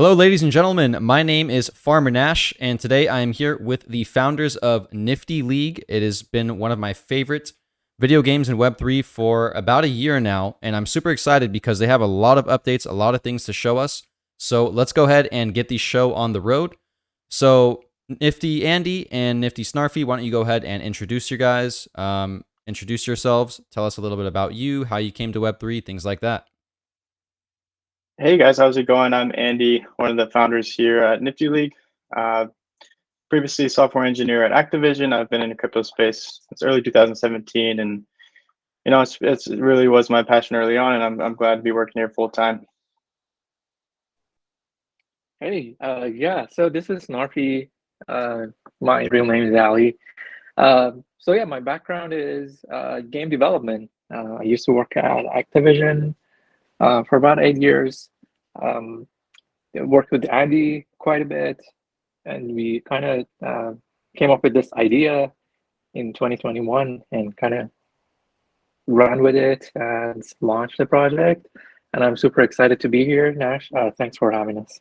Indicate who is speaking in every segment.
Speaker 1: Hello, ladies and gentlemen. My name is Farmer Nash, and today I am here with the founders of Nifty League. It has been one of my favorite video games in Web3 for about a year now, and I'm super excited because they have a lot of updates, a lot of things to show us. So let's go ahead and get the show on the road. So Nifty Andy and Nifty Snarfy, why don't you go ahead and introduce your guys, introduce yourselves, tell us a little bit about you, how you came to Web3, things like that.
Speaker 2: Hey guys, how's it going? I'm Andy, one of the founders here at Nifty League. Uh, Previously software engineer at Activision. I've been in the crypto space since early 2017, and it really was my passion early on, and I'm glad to be working here full time.
Speaker 3: Hey, yeah, so this is Snarfy. My real name is Ali. So yeah, my background is game development. I used to work at Activision for about 8 years. Um, Worked with Andy quite a bit, and we kind of came up with this idea in 2021 and kind of ran with it and launched the project. And I'm super excited to be here, Nash. Thanks for having us.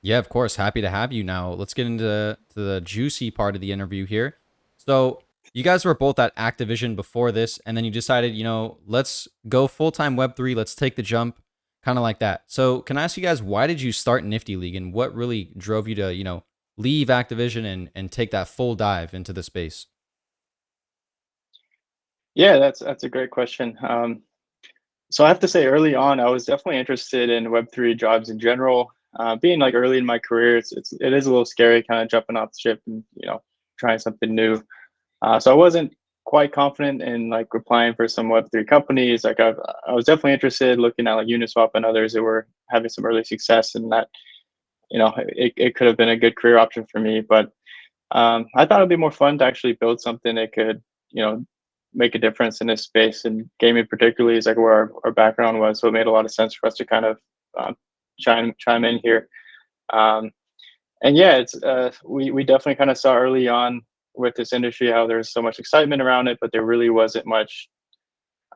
Speaker 1: Yeah, of course. Happy to have you now. Let's get into the juicy part of the interview here. So, you guys were both at Activision before this, and then you decided, let's go full-time Web3. Let's take the jump, kind of like that. So, can I ask you guys, why did you start Nifty League, and what really drove you to, leave Activision and take that full dive into the space?
Speaker 2: Yeah, that's a great question. So I have to say, early on, I was definitely interested in Web3 jobs in general. Being like early in my career, it is a little scary, kind of jumping off the ship and trying something new. So I wasn't quite confident in like applying for some Web3 companies. Like I was definitely interested looking at like Uniswap and others that were having some early success, and that it could have been a good career option for me. But I thought it'd be more fun to actually build something that could make a difference in this space. And gaming particularly is like where our background was, so it made a lot of sense for us to kind of um, chime in here. Um, and yeah, it's we definitely kind of saw early on with this industry how there's so much excitement around it, but there really wasn't much.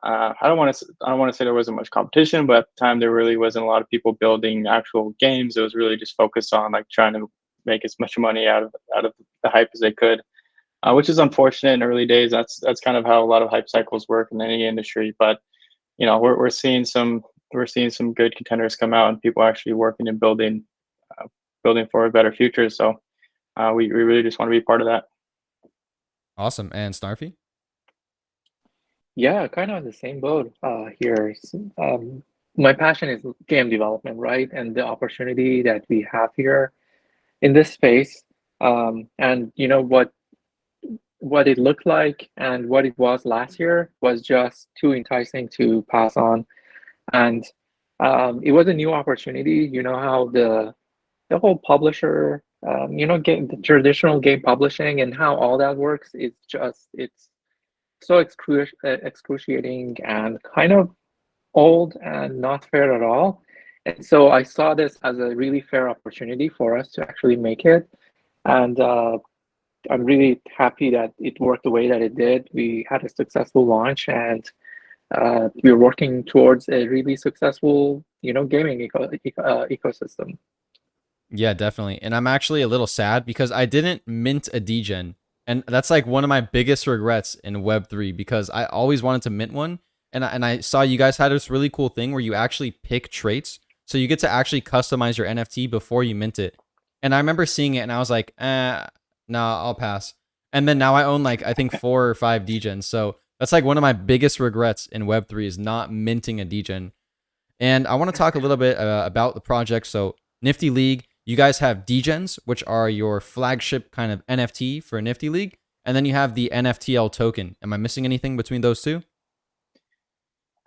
Speaker 2: I don't want to say there wasn't much competition, but at the time there really wasn't a lot of people building actual games. It was really just focused on like trying to make as much money out of the hype as they could, which is unfortunate in early days. That's kind of how a lot of hype cycles work in any industry. But we're seeing some good contenders come out and people actually working and building for a better future. So we really just want to be part of that.
Speaker 1: Awesome. And Snarfy?
Speaker 3: Yeah, kind of in the same boat here. My passion is game development, right? And the opportunity that we have here in this space, and what it looked like and what it was last year was just too enticing to pass on. And it was a new opportunity. You know how the whole publisher, game the traditional game publishing and how all that works is just it's so excruciating and kind of old and not fair at all. And so I saw this as a really fair opportunity for us to actually make it. And I'm really happy that it worked the way that it did. We had a successful launch, and we're working towards a really successful, gaming ecosystem.
Speaker 1: Yeah, definitely. And I'm actually a little sad because I didn't mint a degen. And that's like one of my biggest regrets in Web3 because I always wanted to mint one. And I saw you guys had this really cool thing where you actually pick traits. So you get to actually customize your NFT before you mint it. And I remember seeing it and I was like, nah, I'll pass. And then now I own like, I think 4 or 5 degens. So that's like one of my biggest regrets in Web3 is not minting a degen. And I want to talk a little bit about the project. So Nifty League, you guys have degens, which are your flagship kind of NFT for Nifty League. And then you have the NFTL token. Am I missing anything between those two?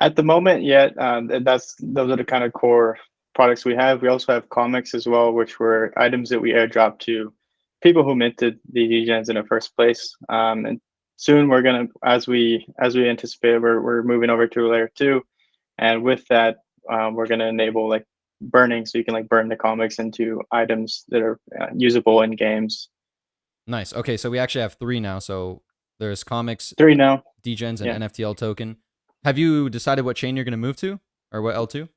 Speaker 2: At the moment, yeah, those are the kind of core products we have. We also have comics as well, which were items that we airdrop to people who minted the degens in the first place. And soon we're gonna, as we anticipate, we're moving over to layer two, and with that, we're gonna enable like burning, so you can like burn the comics into items that are usable in games.
Speaker 1: Nice. Okay, so we actually have 3 now. So there's comics,
Speaker 2: Three now,
Speaker 1: degens, and
Speaker 2: yeah.
Speaker 1: NFTL token. Have you decided what chain you're going to move to or what L2?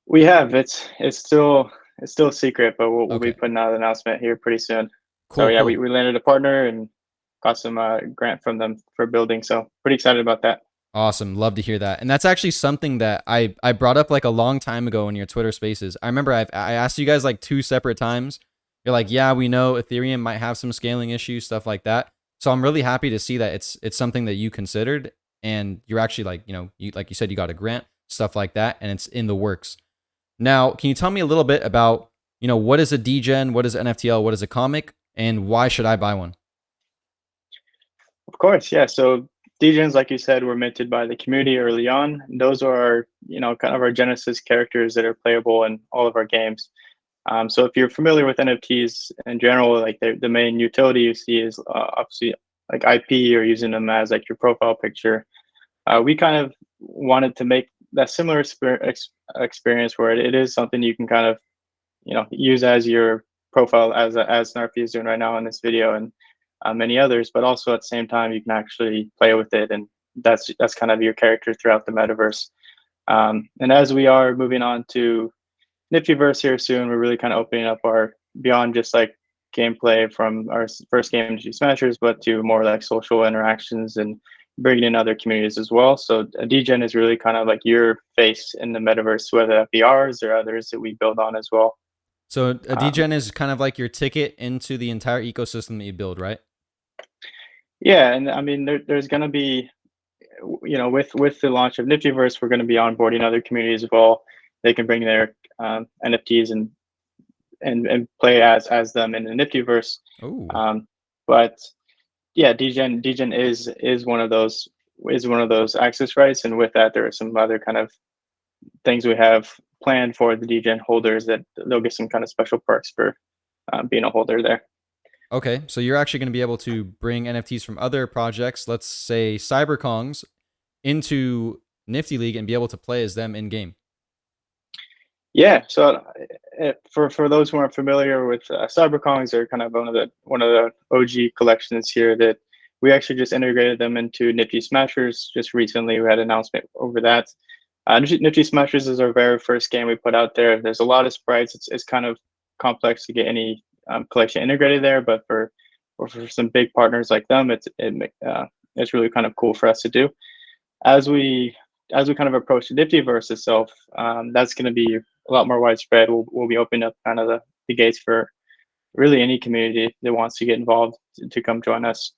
Speaker 2: We have. It's still it's still a secret, but we'll be
Speaker 1: Okay.
Speaker 2: putting out an announcement here pretty soon. So
Speaker 1: Cool,
Speaker 2: yeah, we
Speaker 1: cool.
Speaker 2: landed a partner and got some grant from them for building. So pretty excited about that.
Speaker 1: Awesome. Love to hear that. And that's actually something that I brought up like a long time ago in your Twitter spaces. I remember I asked you guys like 2 separate times. You're like, yeah, we know Ethereum might have some scaling issues, stuff like that. So I'm really happy to see that it's something that you considered and you're actually like, you like you said, you got a grant, stuff like that, and it's in the works. Now, can you tell me a little bit about, what is a degen, what is NFTL, what is a comic, and why should I buy one?
Speaker 2: Of course, yeah. So degens, like you said, were minted by the community early on. Those are our, kind of our genesis characters that are playable in all of our games. So if you're familiar with NFTs in general, like the main utility you see is obviously like IP or using them as like your profile picture. We kind of wanted to make that similar experience where it is something you can kind of, use as your profile as Narfi is doing right now in this video and many others, but also at the same time you can actually play with it, and that's kind of your character throughout the metaverse. And as we are moving on to NiftyVerse here soon, we're really kind of opening up our beyond just like gameplay from our first game Nifty Smashers, but to more like social interactions and bringing in other communities as well. So a degen is really kind of like your face in the metaverse, whether that be ours or others that we build on as well.
Speaker 1: So a
Speaker 2: Um,
Speaker 1: degen is kind of like your ticket into the entire ecosystem that you build, right?
Speaker 2: yeah, and I mean there's going to be, with the launch of NiftyVerse, we're going to be onboarding other communities as well. They can bring their NFTs and play as them in the NiftyVerse.
Speaker 1: Oh.
Speaker 2: But yeah, degen is one of those access rights, and with that, there are some other kind of things we have planned for the degen holders that they'll get some kind of special perks for being a holder there.
Speaker 1: Okay, so you're actually going to be able to bring NFTs from other projects, let's say CyberKongs, into Nifty League and be able to play as them in game.
Speaker 2: Yeah, so for those who aren't familiar with CyberKongs, they're kind of one of the OG collections here that we actually just integrated them into Nifty Smashers just recently. We had an announcement over that. Nifty Smashers is our very first game we put out there. There's a lot of sprites. It's kind of complex to get any collection integrated there, but for some big partners like them, it's really kind of cool for us to do. As we kind of approach the NiftyVerse itself, that's going to be a lot more widespread. We'll be opening up kind of the gates for really any community that wants to get involved to come join us.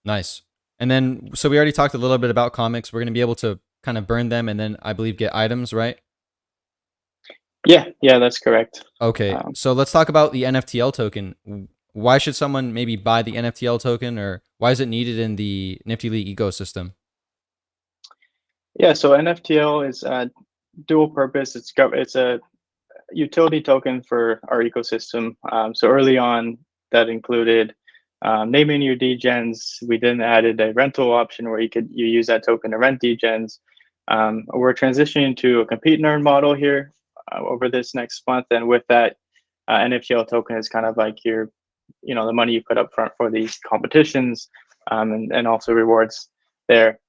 Speaker 1: Nice. And then, so we already talked a little bit about comics. We're going to be able to kind of burn them and then I believe get items, right?
Speaker 2: Yeah, that's correct.
Speaker 1: Okay, so let's talk about the NFTL token. Why should someone maybe buy the NFTL token, or why is it needed in the Nifty League ecosystem?
Speaker 2: Yeah, so NFTL is dual purpose. It's a utility token for our ecosystem. So early on, that included naming your degens. We then added a rental option where you use that token to rent degens. We're transitioning to a compete and earn model here over this next month, and with that, NFTL token is kind of like your, the money you put up front for these competitions, and also rewards there.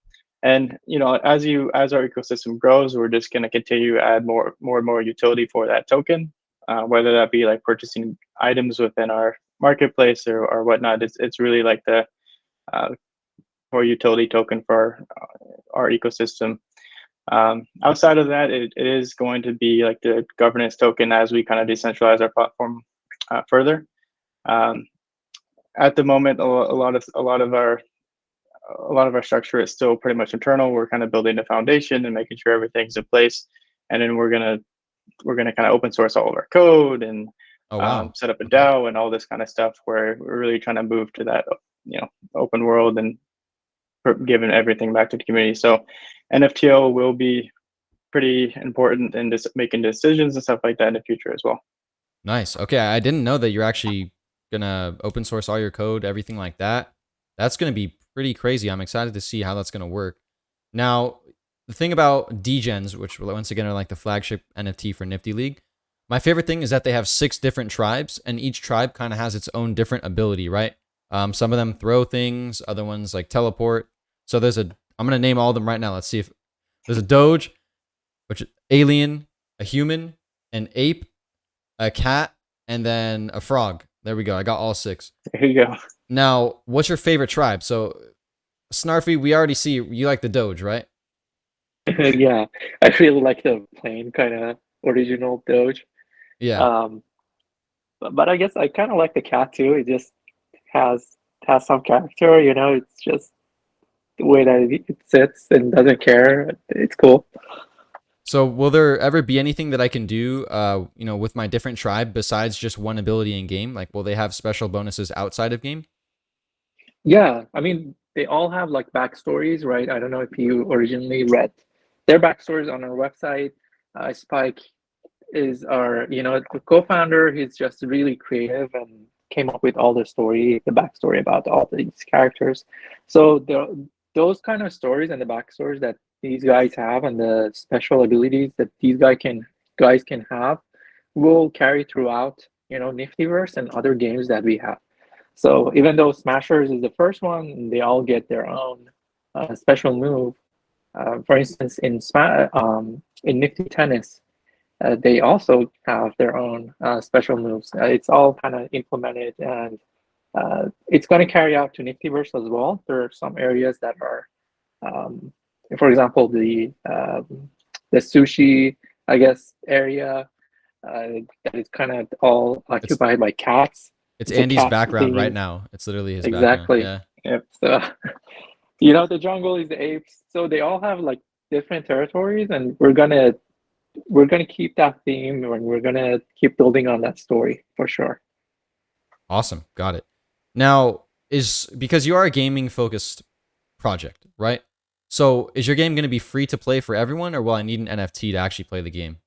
Speaker 2: And as our ecosystem grows, we're just going to continue to add more and more utility for that token, whether that be like purchasing items within our marketplace or whatnot. It's really like the core utility token for our ecosystem. Outside of that, it is going to be like the governance token as we kind of decentralize our platform further. At the moment, a lot of our structure is still pretty much internal. We're kind of building the foundation and making sure everything's in place, and then we're gonna kind of open source all of our code and
Speaker 1: Oh, wow.
Speaker 2: set up a
Speaker 1: Okay.
Speaker 2: DAO and all this kind of stuff. Where we're really trying to move to that open world and giving everything back to the community. So NFTO will be pretty important in just making decisions and stuff like that in the future as well.
Speaker 1: Nice. Okay, I didn't know that you're actually gonna open source all your code, everything like that. That's gonna be pretty crazy. I'm excited to see how that's gonna work. Now, the thing about degens, which once again are like the flagship NFT for Nifty League, my favorite thing is that they have 6 different tribes, and each tribe kind of has its own different ability, right? Some of them throw things, other ones like teleport. So I'm gonna name all of them right now. Let's see if there's a Doge, which is alien, a human, an ape, a cat, and then a frog. There we go. I got all 6.
Speaker 3: There you go.
Speaker 1: Now, what's your favorite tribe? So, Snarfy, we already see you like the Doge, right?
Speaker 3: Yeah, I really like the plain kind of original Doge.
Speaker 1: Yeah.
Speaker 3: Um, but I guess I kind of like the cat too. It just has has some character, you know. It's just the way that it sits and doesn't care. It's cool.
Speaker 1: So, will there ever be anything that I can do, with my different tribe besides just one ability in game? Like, will they have special bonuses outside of game?
Speaker 3: Yeah, I mean, they all have like backstories, right? I don't know if you originally read their backstories on our website. Spike is our, the co-founder. He's just really creative and came up with all the story, the backstory about all these characters. So those kind of stories and the backstories that these guys have and the special abilities that these guys can have will carry throughout, Niftyverse and other games that we have. So even though Smashers is the first one, they all get their own special move. For instance, in Nifty Tennis, they also have their own special moves. It's all kind of implemented, and it's going to carry out to Niftyverse as well. There are some areas that are, um, for example, the sushi, I guess, area that is kind of all
Speaker 1: It's
Speaker 3: occupied by cats.
Speaker 1: it's
Speaker 3: It's a
Speaker 1: Andy's
Speaker 3: cat
Speaker 1: background right
Speaker 3: theme.
Speaker 1: now. It's literally his background.
Speaker 3: Exactly.
Speaker 1: Yeah.
Speaker 2: Yep.
Speaker 3: So, the jungle is the apes. So they all have like different territories, and we're gonna keep that theme, and we're gonna keep building on that story for sure.
Speaker 1: Awesome. Got it. Now, because you are a gaming focused project, right? So, is your game going to be free to play for everyone, or will I need an NFT to actually play the game?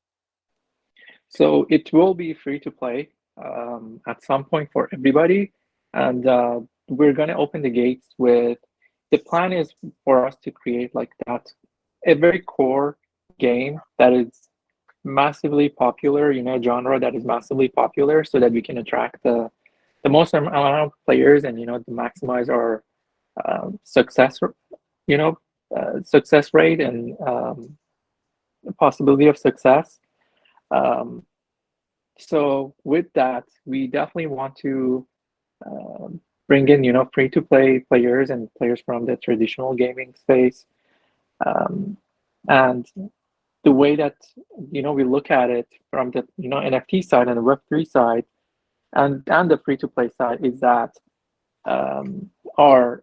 Speaker 3: So it will be free to play at some point for everybody, and we're gonna open the gates with. The plan is for us to create like that a very core game that is massively popular, genre that is massively popular, so that we can attract the most amount of players and to maximize our success, you know, success rate and possibility of success. Um, so with that, we definitely want to bring in free to play players and players from the traditional gaming space, um, and the way that we look at it from the NFT side and the Web3 side and the free to play side is that our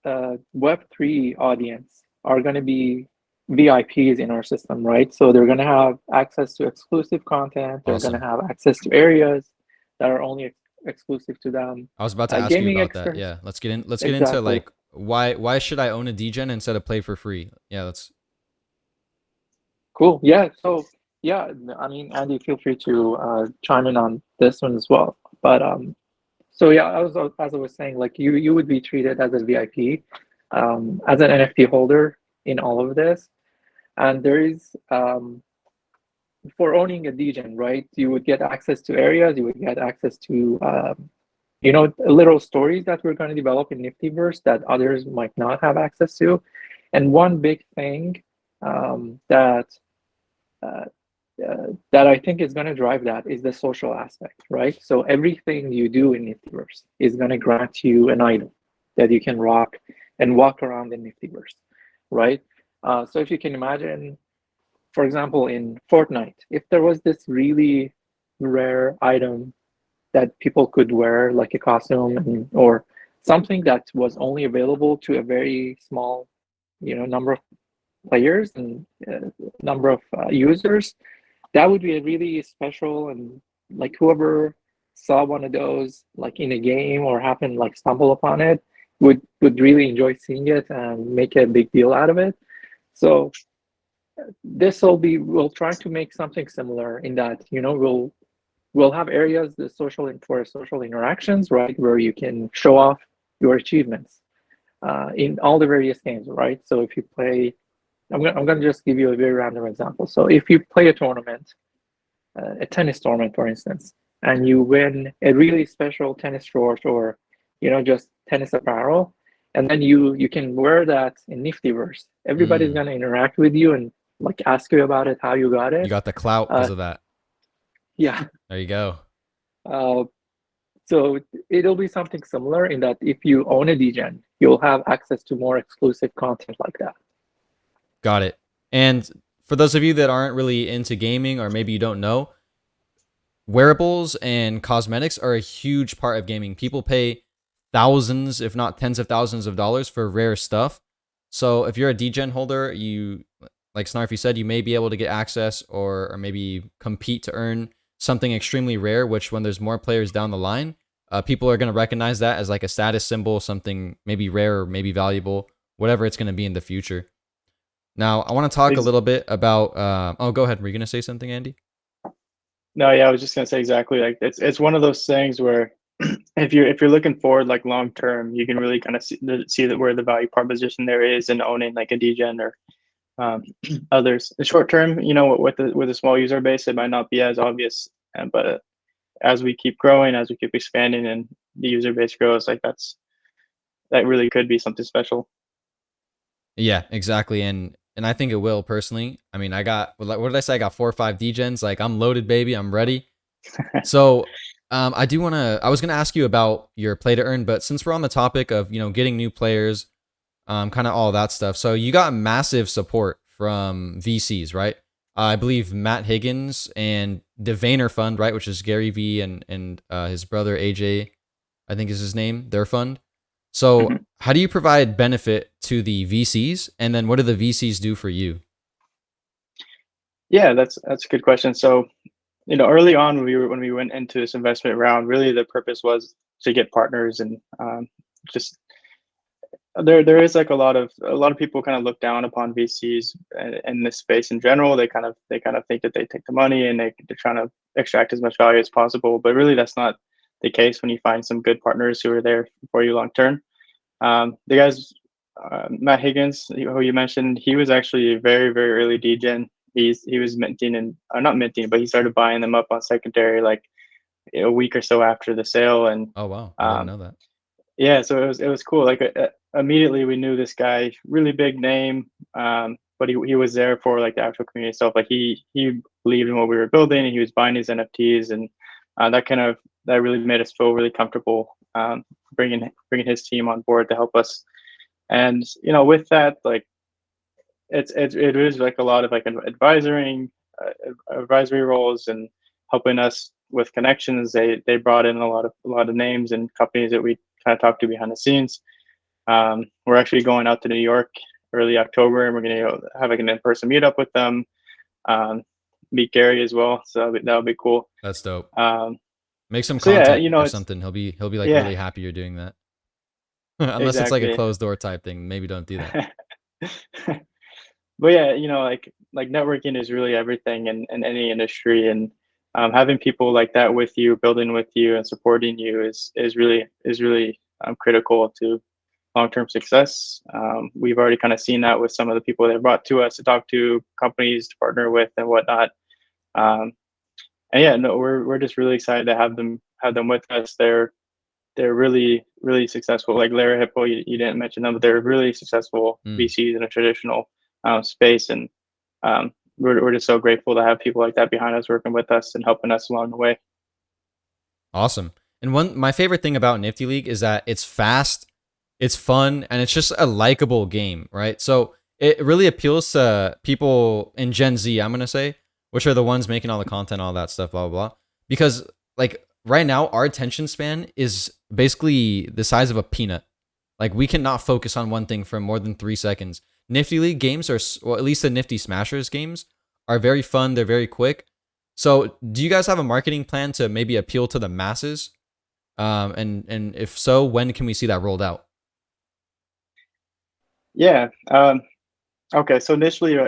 Speaker 3: Web3 audience are going to be VIPs in our system, right? So they're going to have access to exclusive content. They're going to
Speaker 1: Awesome.
Speaker 3: have access to areas that are only exclusive to them.
Speaker 1: I was about to ask you
Speaker 3: Gaming
Speaker 1: about that.
Speaker 3: experience,
Speaker 1: Yeah, let's get into
Speaker 3: exactly.
Speaker 1: like why should I own a degen instead of play for free? Yeah, let's
Speaker 3: Cool. Yeah. So yeah, I mean, Andy, feel free to chime in on this one as well. But so yeah, as I was saying, like you would be treated as a VIP, as an NFT holder in all of this, and there is for owning a degen, right? You would get access to areas, you would get access to little stories that we're going to develop in Niftyverse that others might not have access to, and one big thing that uh, that I think is going to drive that is the social aspect, right? So everything you do in Niftyverse is going to grant you an item that you can rock and walk around in Niftyverse, right? So if you can imagine, for example, in Fortnite, if there was this really rare item that people could wear, like a costume or something that was only available to a very small, number of players and number of users, that would be a really special, and like whoever saw one of those like in a game or happened like stumble upon it would really enjoy seeing it and make a big deal out of it. So we'll try to make something similar in that we'll have areas for social interactions, right, where you can show off your achievements in all the various games, right? So if you play, I'm gonna just give you a very random example. So if you play a tournament, a tennis tournament, for instance, and you win a really special tennis short or just tennis apparel, and then you can wear that in Niftyverse. Everybody's
Speaker 1: mm,
Speaker 3: gonna interact with you and like ask you about it, how you got
Speaker 1: you
Speaker 3: it.
Speaker 1: got the clout because
Speaker 3: Uh,
Speaker 1: of that.
Speaker 3: Yeah.
Speaker 1: There you go.
Speaker 3: Uh, so it'll be something similar in that if you own a degen, you'll have access to more exclusive content like that.
Speaker 1: Got it. And for those of you that aren't really into gaming, or maybe you don't know, wearables and cosmetics are a huge part of gaming. People pay thousands, if not tens of thousands of dollars for rare stuff. So if you're a degen holder, you, like Snarfy said, you may be able to get access or maybe compete to earn something extremely rare, which when there's more players down the line, people are going to recognize that as like a status symbol, something maybe rare or maybe valuable, whatever it's going to be in the future. Now, I want to talk a little bit about. Oh, go ahead. Were you going to say something, Andy?
Speaker 2: No, yeah, I was just gonna say exactly like it's one of those things where if you're looking forward like long term, you can really kind of see that where the value proposition there is in owning like a degen or um, others. The short term, with a small user base, it might not be as obvious, but as we keep growing, as we keep expanding, and the user base grows, like that really could be something special.
Speaker 1: Yeah, exactly. And I think it will personally. I mean, I got what did I say? I got 4 or 5 degens. Like I'm loaded, baby. I'm ready. So I was gonna ask you about your play to earn, but since we're on the topic of getting new players, kind of all that stuff. So you got massive support from VCs, right? I believe Matt Higgins and the Vayner Fund, right, which is Gary V and his brother AJ, I think is his name, their fund. So
Speaker 2: Mhm.
Speaker 1: how do you provide benefit to the VCs, and then what do the VCs do for you?
Speaker 2: Yeah, that's a good question. So, early on when we went into this investment round, really the purpose was to get partners and just there is like a lot of people kind of look down upon VCs in this space in general. They kind of think that they take the money and they're trying to extract as much value as possible. But really, that's not the case when you find some good partners who are there for you long term. The guys, Matt Higgins, who you mentioned, he was actually a very very early degen. He was minting and not minting, but he started buying them up on secondary like a week or so after the sale, and
Speaker 1: Oh wow, I didn't
Speaker 2: um,
Speaker 1: know that.
Speaker 2: yeah, so it was cool. Like immediately we knew this guy, really big name, but he was there for like the actual community stuff. Like he believed in what we were building, and he was buying these NFTs, and that really made us feel really comfortable bringing his team on board to help us. And with that, like it is like a lot of like advisory roles and helping us with connections. They brought in a lot of names and companies that we kind of talked to behind the scenes. We're actually going out to New York early October, and we're going to have like an in-person meetup with them. Um, Meet Gary as well, so that'll be cool.
Speaker 1: That's dope.
Speaker 2: Um,
Speaker 1: Make some
Speaker 2: so yeah,
Speaker 1: content or
Speaker 2: it's
Speaker 1: something. He'll be like
Speaker 2: yeah,
Speaker 1: really happy you're doing that. Unless it's like a
Speaker 2: exactly.
Speaker 1: closed door type thing, maybe don't do that.
Speaker 2: But yeah, like networking is really everything in any industry, and having people like that with you, building with you, and supporting you is really critical to long-term success. We've already kind of seen that with some of the people they brought to us to talk to, companies to partner with, and whatnot. Um, and yeah, no, we're just really excited to have them with us. They're really really successful. Like Larry Hippo, you didn't mention them, but they're really successful
Speaker 1: Mm,
Speaker 2: VCs in a traditional space, and we're just so grateful to have people like that behind us, working with us and helping us along the way.
Speaker 1: awesome. And my favorite thing about Nifty League is that it's fast, it's fun, and it's just a likable game, right? So it really appeals to people in Gen Z, I'm gonna say, which are the ones making all the content, all that stuff, blah blah blah. Because like right now, our attention span is basically the size of a peanut. Like we cannot focus on one thing for more than 3 seconds. Nifty League games are, well, at least the Nifty Smashers games are very fun. They're very quick. So, do you guys have a marketing plan to maybe appeal to the masses? And if so, when can we see that rolled out?
Speaker 2: Yeah. Okay. So initially,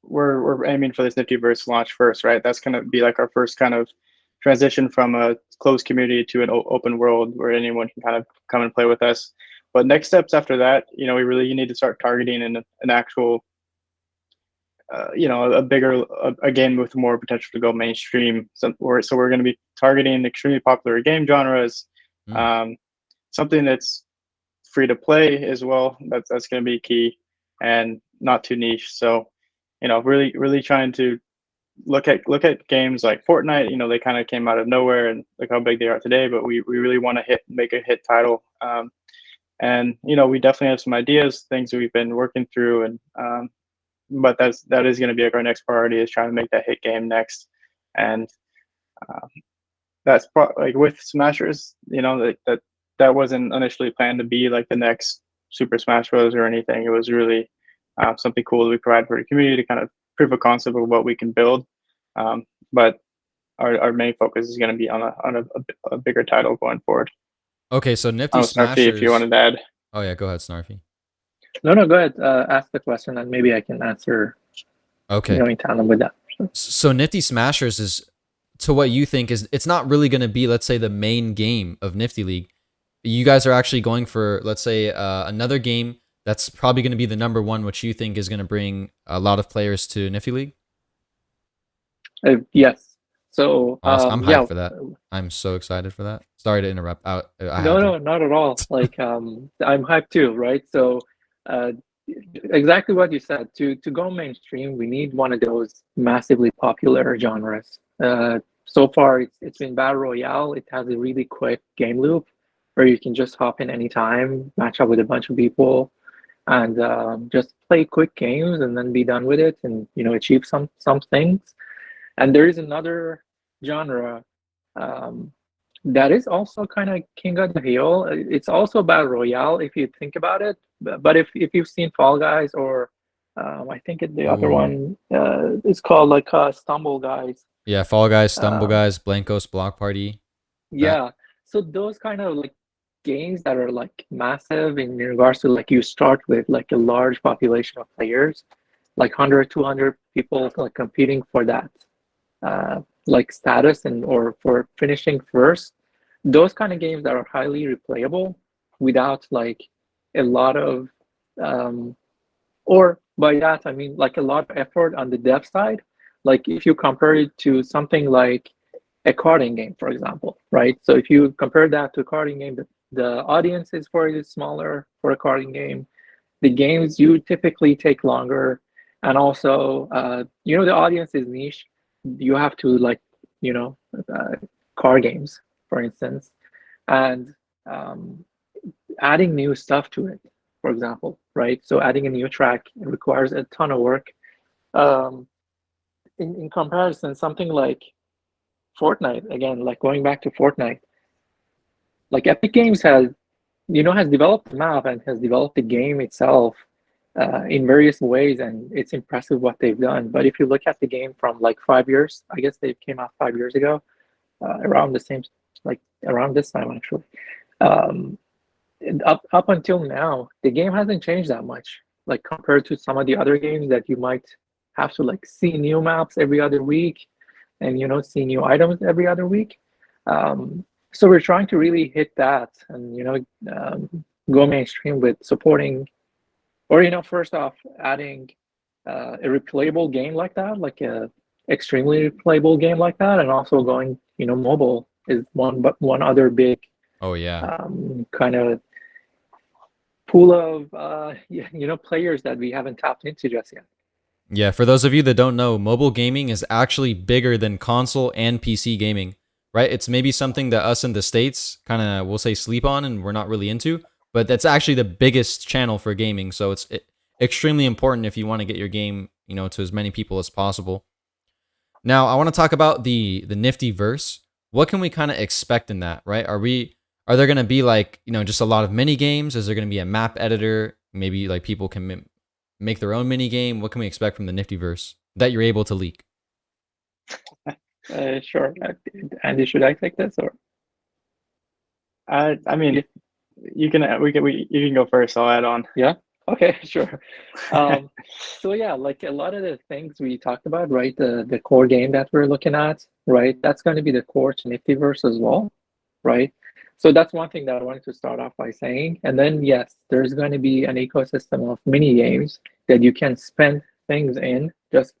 Speaker 2: we're aiming for this NiftyVerse launch first, right? That's gonna be like our first kind of transition from a closed community to an open world where anyone can kind of come and play with us. But next steps after that, we really need to start targeting an actual, a bigger a game with more potential to go mainstream. So we're going to be targeting extremely popular game genres,
Speaker 1: Mm,
Speaker 2: um, something that's free to play as well. That's going to be key, and not too niche. So, really really trying to look at games like Fortnite. They kind of came out of nowhere, and look how big they are today. But we really want to make a hit title. And we definitely have some ideas, things that we've been working through, and but that is going to be like our next priority, is trying to make that hit game next. And that's like with Smashers, that wasn't initially planned to be like the next Super Smash Bros. Or anything. It was really something cool that we provide for the community to kind of prove a concept of what we can build. But our main focus is going to be on a bigger title going forward.
Speaker 1: Okay, so Nifty
Speaker 2: Snarfy,
Speaker 1: Smashers.
Speaker 2: if you wanted to add.
Speaker 1: Oh yeah, go ahead, Snarfy.
Speaker 3: No, go ahead. Ask the question, and maybe I can answer.
Speaker 1: Okay.
Speaker 3: In tandem with that.
Speaker 1: So Nifty Smashers is, to what you think, is it's not really going to be, let's say, the main game of Nifty League. You guys are actually going for, let's say, another game that's probably going to be the number one, which you think is going to bring a lot of players to Nifty League.
Speaker 3: Yes. So
Speaker 1: awesome. I'm hyped for that. I'm so excited for that. Sorry to interrupt.
Speaker 3: No, not at all. Like I'm hyped too, right? So exactly what you said. To go mainstream, we need one of those massively popular genres. So far, it's been Battle Royale. It has a really quick game loop where you can just hop in anytime, match up with a bunch of people, and just play quick games and then be done with it, and achieve some things. And there is another genre that is also kind of king of the hill. It's also Battle Royale if you think about it. But if you've seen Fall Guys, or I think the other one is called like Stumble Guys.
Speaker 1: Yeah, Fall Guys, Stumble Guys, Blankos Block Party.
Speaker 3: Yeah, so those kind of like games that are like massive in regards to like you start with like a large population of players, like 100, 200 people like competing for that like status or for finishing first. Those kind of games that are highly replayable without like a lot of or by that I mean like a lot of effort on the dev side. Like if you compare it to something like a carding game, for example, right? So if you compare that to a carding game, the audience is very smaller for a carding game. The games you typically take longer, and also the audience is niche. You have to like card games, for instance, and adding new stuff to it, for example, right? So adding a new track requires a ton of work. In comparison, something like Fortnite, again, like going back to Fortnite, like Epic Games has developed the map and has developed the game itself in various ways, and it's impressive what they've done. But if you look at the game from like 5 years, I guess they came out 5 years ago, around this time actually. Up until now, the game hasn't changed that much, like compared to some of the other games that you might have to like see new maps every other week, and see new items every other week. So we're trying to really hit that, and go mainstream with supporting, or first off adding a replayable game like that, like a extremely replayable game like that, and also going mobile is one other big kind of pool of players that we haven't tapped into just yet.
Speaker 1: Yeah, for those of you that don't know, mobile gaming is actually bigger than console and PC gaming, right? It's maybe something that us in the States kind of, we'll say, sleep on and we're not really into, but that's actually the biggest channel for gaming. So it's extremely important if you want to get your game, to as many people as possible. Now, I want to talk about the NiftyVerse. What can we kind of expect in that, right? Are there going to be like, just a lot of mini games? Is there going to be a map editor? Maybe like people can make their own mini game. What can we expect from the NiftyVerse that you're able to leak?
Speaker 3: Sure. Andy, should I take this or?
Speaker 2: I mean, you can go first. I'll add on.
Speaker 3: Yeah. Okay. Sure. So yeah, like a lot of the things we talked about, right? The core game that we're looking at, right? That's going to be the core to NiftyVerse as well, right? So that's one thing that I wanted to start off by saying. And then yes, there's going to be an ecosystem of mini games that you can spend things in, just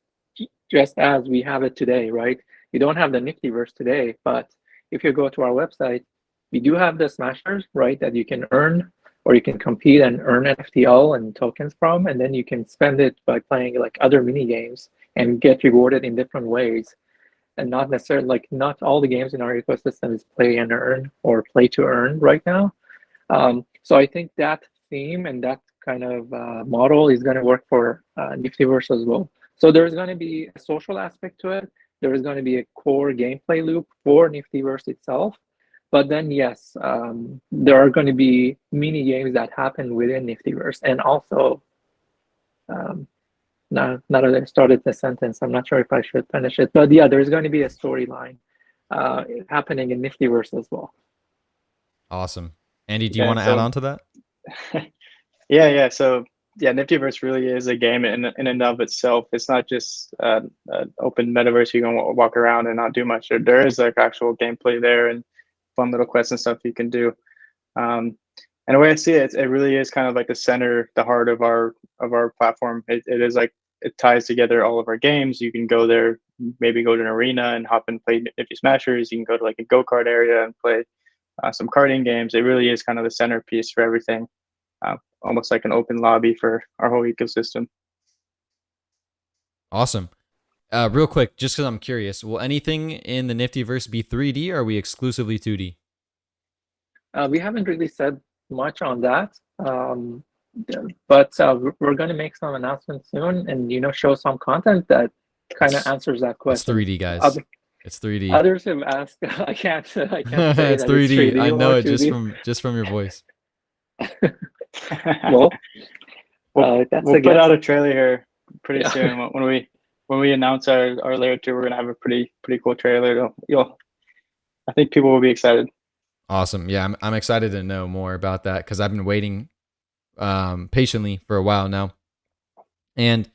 Speaker 3: as we have it today, right? We don't have the NiftyVerse today, but if you go to our website, we do have the Smashers, right, that you can earn, or you can compete and earn NFTL and tokens from, and then you can spend it by playing like other mini games and get rewarded in different ways, and not necessarily like not all the games in our ecosystem is play and earn or play to earn right now. So I think that theme and that kind of model is going to work for NiftyVerse as well. So there's going to be a social aspect to it. There is going to be a core gameplay loop for NiftyVerse itself. But then, yes, there are going to be mini games that happen within NiftyVerse. And also, now that I started the sentence, I'm not sure if I should finish it. But yeah, there's going to be a storyline happening in NiftyVerse as well.
Speaker 1: Awesome. Andy, do you want to add on to that?
Speaker 2: Yeah. So yeah, NiftyVerse really is a game in and of itself. It's not just an open metaverse you can walk around and not do much. There is like actual gameplay there and fun little quests and stuff you can do. And the way I see it, it really is kind of like the center, the heart of our platform. It is like it ties together all of our games. You can go there, maybe go to an arena and hop and play Nifty Smashers. You can go to like a go-kart area and play some karting games. It really is kind of the centerpiece for everything, almost like an open lobby for our whole ecosystem.
Speaker 1: Awesome. Real quick, just because I'm curious, will anything in the NiftyVerse be 3D or are we exclusively 2D?
Speaker 3: We haven't really said much on that, but we're going to make some announcements soon and show some content that kind of answers that question.
Speaker 1: It's 3D, guys. It's 3D.
Speaker 3: Others have asked. I can't say
Speaker 1: it's
Speaker 3: that
Speaker 1: 3D.
Speaker 3: It's 3D.
Speaker 1: I know it
Speaker 3: 2D.
Speaker 1: just from your voice.
Speaker 3: Well,
Speaker 2: we'll put out a trailer here pretty soon. When we announce our layer 2, we're gonna have a pretty cool trailer. I think people will be excited.
Speaker 1: Awesome. Yeah, I'm excited to know more about that because I've been waiting patiently for a while now. And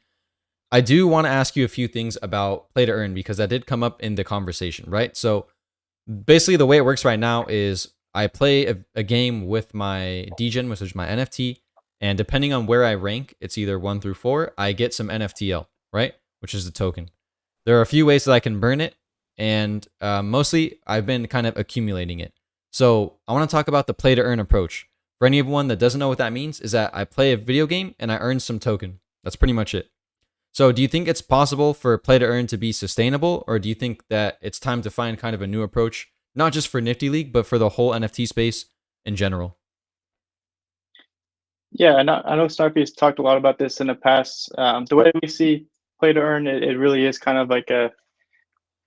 Speaker 1: I do want to ask you a few things about play to earn because that did come up in the conversation, right? So basically the way it works right now is I play a game with my DGen, which is my NFT, and depending on where I rank, it's either 1 through 4, I get some NFTL, right? Which is the token. There are a few ways that I can burn it, and mostly I've been kind of accumulating it. So I want to talk about the play to earn approach. For anyone that doesn't know what that means, is that I play a video game and I earn some token. That's pretty much it. So do you think it's possible for play to earn to be sustainable, or do you think that it's time to find kind of a new approach, not just for Nifty League, but for the whole NFT space in general?
Speaker 2: Yeah, and I know Snarpy's talked a lot about this in the past. The way we see play to earn, it really is kind of like at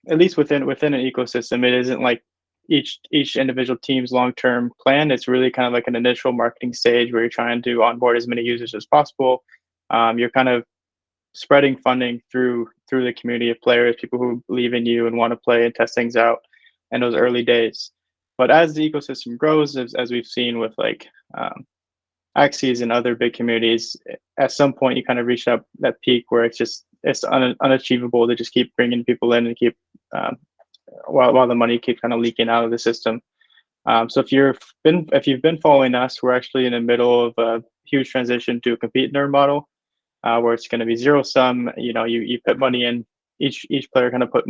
Speaker 2: least within an ecosystem, it isn't like each individual team's long-term plan. It's really kind of like an initial marketing stage where you're trying to onboard as many users as possible. You're kind of spreading funding through the community of players, people who believe in you and want to play and test things out in those early days. But as the ecosystem grows, as we've seen with like Axes and other big communities, at some point you kind of reach that peak where it's unachievable to just keep bringing people in and keep while the money keeps kind of leaking out of the system. So if you've been following us, we're actually in the middle of a huge transition to a compete and earn model. Where it's going to be zero sum. You put money in. Each player kind of puts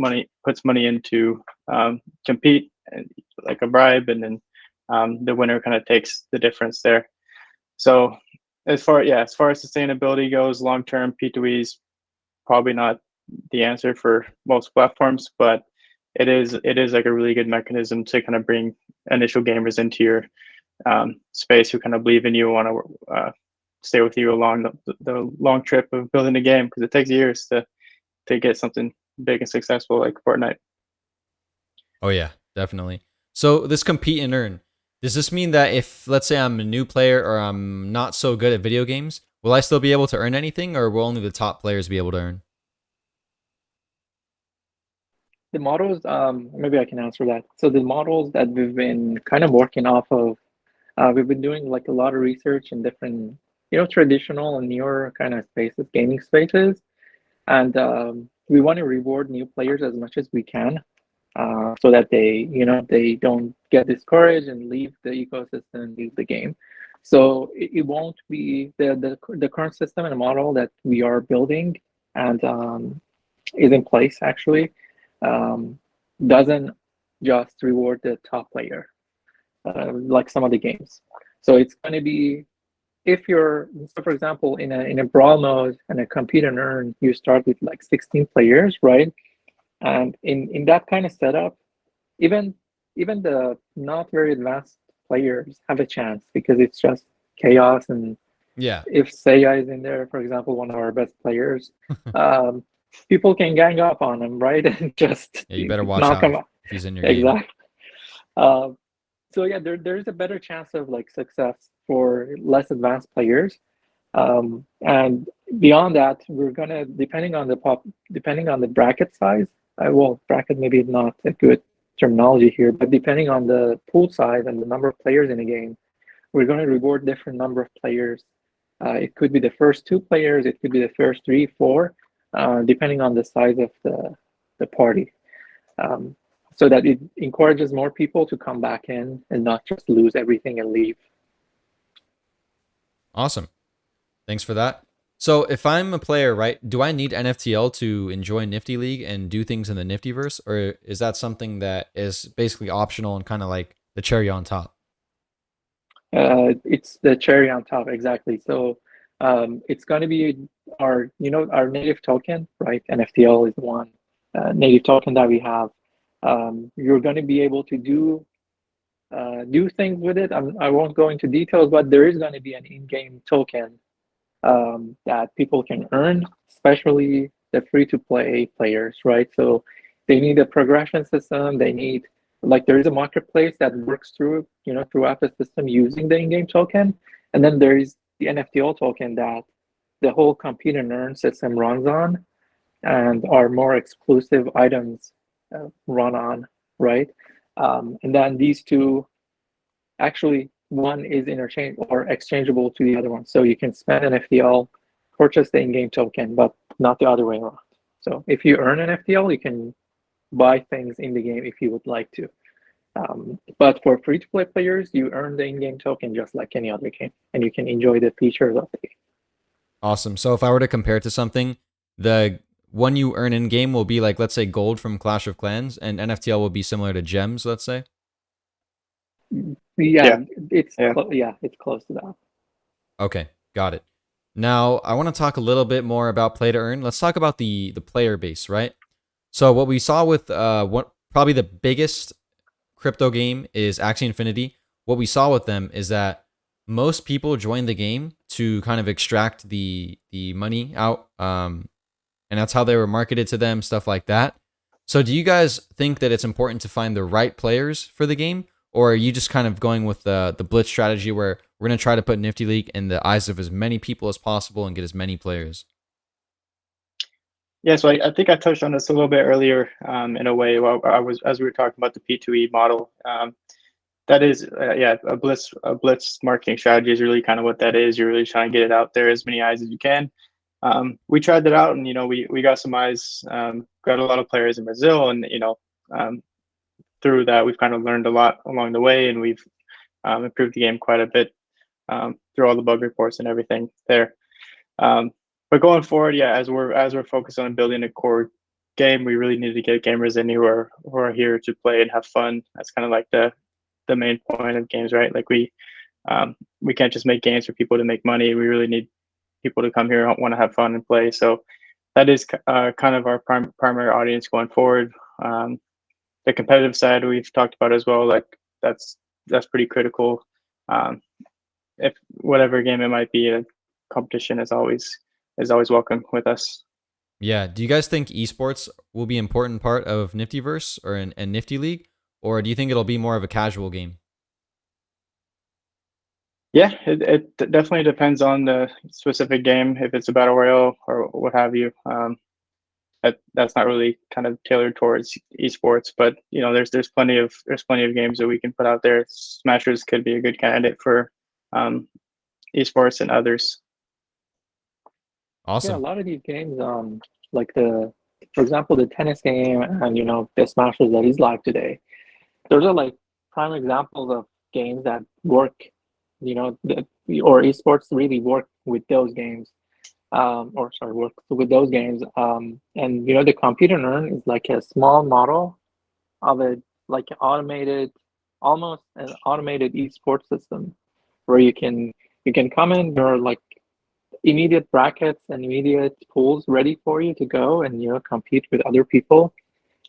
Speaker 2: money into compete, and like a bribe, and then the winner kind of takes the difference there. So as far as sustainability goes, long term P2E is probably not the answer for most platforms, but it is like a really good mechanism to kind of bring initial gamers into your space who kind of believe in you, want to stay with you along the long trip of building a game, because it takes years to get something big and successful like Fortnite.
Speaker 1: Oh yeah, definitely. So this compete and earn, does this mean that if, let's say, I'm a new player or I'm not so good at video games, will I still be able to earn anything, or will only the top players be able to earn?
Speaker 3: The models, maybe I can answer that. So the models that we've been kind of working off of, we've been doing like a lot of research in different, traditional and newer kind of spaces, gaming spaces. And we want to reward new players as much as we can, so that they don't get discouraged and leave the ecosystem and leave the game. So it won't be the current system and model that we are building and is in place actually, doesn't just reward the top player like some of the games. So it's going to be if you're, so for example, in a brawl mode and a compete and earn, you start with like 16 players, right? And in that kind of setup, even even the not very advanced players have a chance because it's just chaos. And
Speaker 1: Yeah.
Speaker 3: if Seiya is in there, for example, one of our best players, um, people can gang up on him, right? And just
Speaker 1: Yeah, you better watch
Speaker 3: knock
Speaker 1: out
Speaker 3: him
Speaker 1: if
Speaker 3: out.
Speaker 1: he's in your game.
Speaker 3: Exactly. Uh, so yeah, there's a better chance of like success for less advanced players. And beyond that, we're gonna depending on the bracket size. Well, bracket maybe not a good terminology here, but depending on the pool size and the number of players in a game, we're going to reward different number of players. It could be the first two players, it could be the first three, four, depending on the size of the party. Um, so that it encourages more people to come back in and not just lose everything and leave.
Speaker 1: Awesome. Thanks for that. So if I'm a player, right, do I need NFTL to enjoy Nifty League and do things in the Niftyverse, or is that something that is basically optional and kind of like the cherry on top?
Speaker 3: It's the cherry on top, exactly. So it's going to be our native token, right? NFTL is one native token that we have. You're going to be able to do things with it. I won't go into details, but there is going to be an in-game token that people can earn, especially the free-to-play players, right? So they need a progression system. They need like there is a marketplace that works throughout the system using the in-game token, and then there is the NFTO token that the whole compete and earn system runs on, and our more exclusive items run on, right? And then these two actually one is interchange or exchangeable to the other one. So you can spend an FTL, purchase the in-game token, but not the other way around. So if you earn an FTL, you can buy things in the game if you would like to. But for free-to-play players, you earn the in-game token just like any other game, and you can enjoy the features of the game.
Speaker 1: Awesome. So if I were to compare it to something, the one you earn in game will be like, let's say, gold from Clash of Clans, and NFTL will be similar to gems, let's say.
Speaker 3: Yeah,
Speaker 2: Yeah.
Speaker 3: it's
Speaker 2: Yeah.
Speaker 3: it's close to that.
Speaker 1: Okay, got it. Now I want to talk a little bit more about play to earn. Let's talk about the player base, right? So what we saw with what probably the biggest crypto game is Axie Infinity. What we saw with them is that most people join the game to kind of extract the money out, and that's how they were marketed to them, stuff like that. So, do you guys think that it's important to find the right players for the game, or are you just kind of going with the blitz strategy where we're going to try to put Nifty League in the eyes of as many people as possible and get as many players?
Speaker 2: Yeah, so I think I touched on this a little bit earlier in a way while as we were talking about the P2E model. That is, yeah, a blitz marketing strategy is really kind of what that is. You're really trying to get it out there as many eyes as you can. We tried that out, and we got some eyes, got a lot of players in Brazil, and um, through that we've kind of learned a lot along the way, and we've improved the game quite a bit through all the bug reports and everything there. But going forward, yeah, as we're focused on building a core game, we really need to get gamers in who are here to play and have fun. That's kind of like the main point of games, right? Like we can't just make games for people to make money. We really need people to come here and want to have fun and play. So that is kind of our primary audience going forward. The competitive side we've talked about as well. Like that's pretty critical. Um, if whatever game it might be, a competition is always welcome with us.
Speaker 1: Yeah. Do you guys think esports will be an important part of Niftyverse or in Nifty League, or do you think it'll be more of a casual game?
Speaker 2: Yeah, it definitely depends on the specific game. If it's a battle royale or what have you, that's not really kind of tailored towards esports. But there's plenty of games that we can put out there. Smashers could be a good candidate for um, esports and others.
Speaker 3: Yeah, a
Speaker 1: Awesome.
Speaker 3: lot of these games, like for example, the tennis game and the Smashers that is live today. Those are like prime examples of games that work, or esports really work with those games, or sorry, work with those games. And the compete and earn is like a small model of a like almost an automated esports system where you can You can come in, there are like immediate brackets and immediate pools ready for you to go and compete with other people,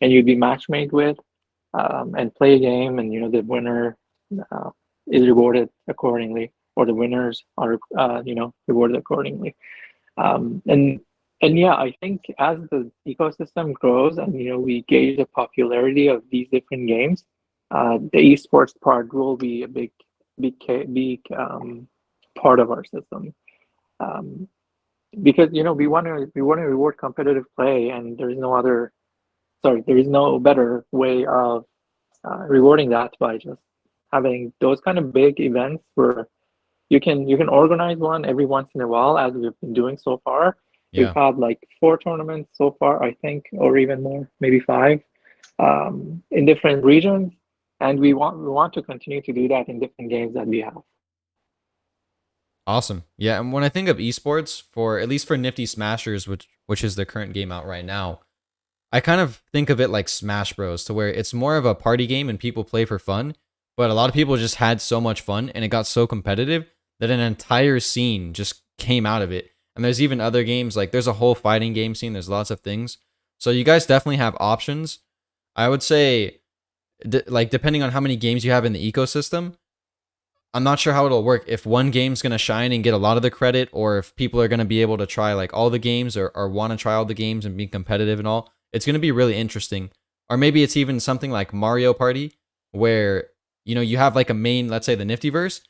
Speaker 3: and you'd be matchmade with, and play a game, and the winner uh, is rewarded accordingly, or the winners are rewarded accordingly. And yeah, I think as the ecosystem grows and we gauge the popularity of these different games, the esports part will be a big part of our system. Um, because we want to reward competitive play, and there is no better way of rewarding that by just having those kind of big events where you can organize one every once in a while, as we've been doing so far. We've
Speaker 1: Yeah.
Speaker 3: had like 4 tournaments so far, I think, or even more, maybe 5, in different regions, and we want to continue to do that in different games that we have.
Speaker 1: Awesome. Yeah, and when I think of esports, for at least for Nifty Smashers, which is the current game out right now, I kind of think of it like Smash Bros, to where it's more of a party game and people play for fun, but a lot of people just had so much fun and it got so competitive that an entire scene just came out of it. And there's even other games, like there's a whole fighting game scene, there's lots of things. So you guys definitely have options. I would say like depending on how many games you have in the ecosystem, I'm not sure how it'll work, if one game's going to shine and get a lot of the credit, or if people are going to be able to try like all the games, or want to try all the games and be competitive and all. It's going to be really interesting. Or maybe it's even something like Mario Party, where you have like a main, let's say the NiftyVerse,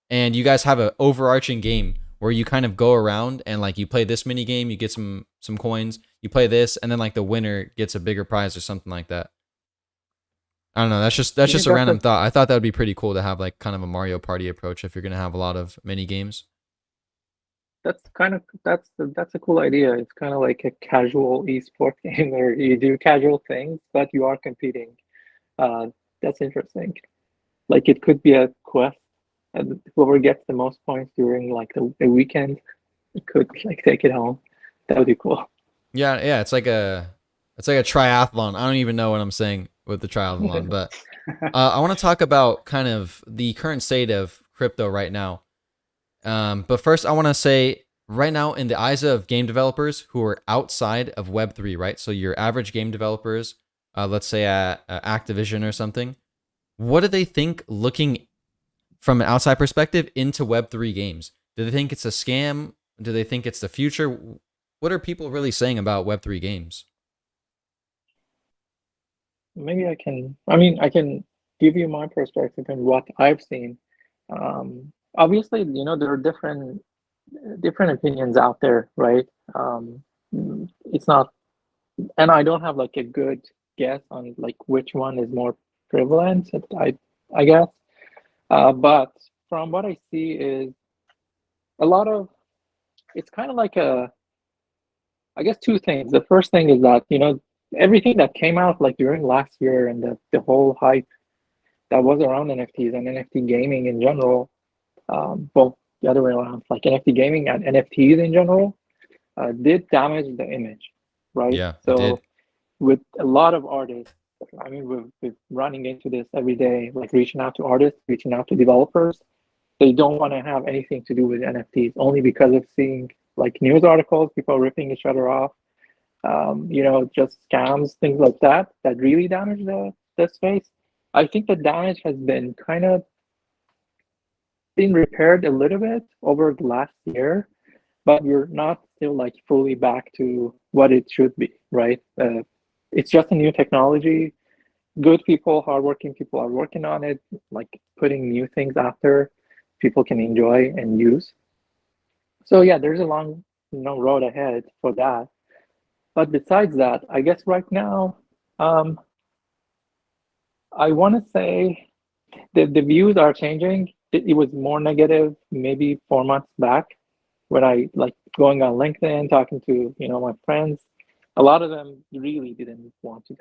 Speaker 1: and you guys have an overarching game where you kind of go around and like you play this mini game, you get some coins, you play this, and then like the winner gets a bigger prize or something like that. I don't know. That's
Speaker 3: Yeah,
Speaker 1: just a random thought. I thought that would be pretty cool to have like kind of a Mario Party approach if you're gonna have a lot of mini games.
Speaker 3: that's a cool idea. It's kind of like a casual esport game where you do casual things, but you are competing. Uh, that's interesting. Like it could be a quest, and whoever gets the most points during like the weekend could like take it home. That would be cool.
Speaker 1: Yeah, yeah. It's like a triathlon. I don't even know what I'm saying with the triathlon, but I want to talk about kind of the current state of crypto right now. But first, I want to say right now, in the eyes of game developers who are outside of Web3, right? So your average game developers, let's say at Activision or something, what do they think looking from an outside perspective into Web3 games? Do they think it's a scam? Do they think it's the future? What are people really saying about Web3 games?
Speaker 3: Maybe I can give you my perspective and what I've seen. Obviously, there are different opinions out there, right? It's not, and I don't have like a good guess on like which one is more prevalent. I guess, but from what I see is a lot of it's kind of like I guess 2 things. The first thing is that everything that came out like during last year, and the whole hype that was around NFTs and NFT gaming in general. Well, the other way around, like NFT gaming and NFTs in general, did damage the image, right?
Speaker 1: Yeah, it
Speaker 3: So
Speaker 1: did.
Speaker 3: with a lot of artists, I mean, we're running into this every day, like reaching out to artists, reaching out to developers. They don't want to have anything to do with NFTs, only because of seeing like news articles, people ripping each other off, just scams, things like that, that really damage the space. I think the damage has been kind of been repaired a little bit over the last year, but we're not still like fully back to what it should be, right? It's just a new technology. Good people, hardworking people are working on it, like putting new things out there people can enjoy and use. So yeah, there's a long, road ahead for that. But besides that, I guess right now, um, I want to say the views are changing. It was more negative maybe 4 months back when I like going on LinkedIn, talking to my friends. A lot of them really didn't want to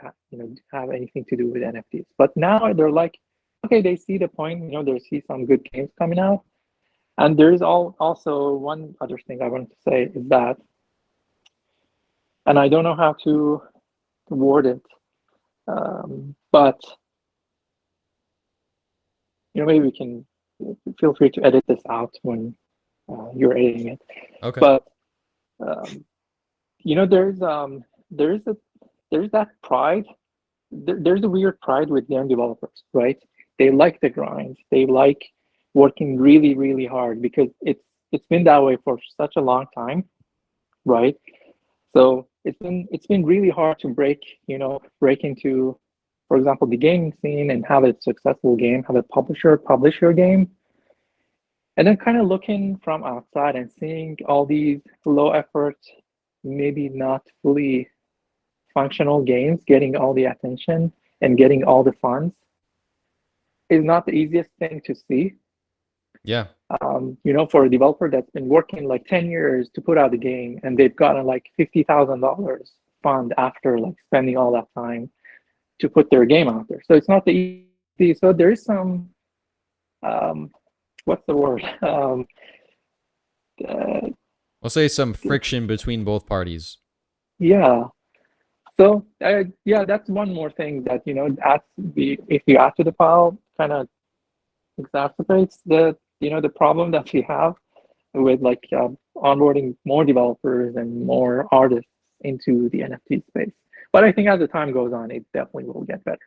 Speaker 3: have anything to do with NFTs. But now they're like, okay, they see the point. They see some good games coming out. And there's also one other thing I wanted to say is that, and I don't know how to word it, but maybe we can feel free to edit this out when you're editing it.
Speaker 1: Okay.
Speaker 3: But you know, there's a there's that pride. There's a weird pride with young developers, right? They like the grind. They like working really, really hard because it's been that way for such a long time, right? So it's been really hard to break into, for example, the gaming scene and have a successful game, have a publisher publish your game, and then kind of looking from outside and seeing all these low effort, maybe not fully functional games getting all the attention and getting all the funds is not the easiest thing to see.
Speaker 1: Yeah.
Speaker 3: For a developer that's been working like 10 years to put out the game and they've gotten like $50,000 fund after like spending all that time to put their game out there. So it's not the easy. So there is some, what's the word?
Speaker 1: We'll say some friction between both parties.
Speaker 3: Yeah. So yeah, that's one more thing that if you add to the pile, kind of exacerbates the problem that we have with like onboarding more developers and more artists into the NFT space. But I think as the time goes on, it definitely will get better.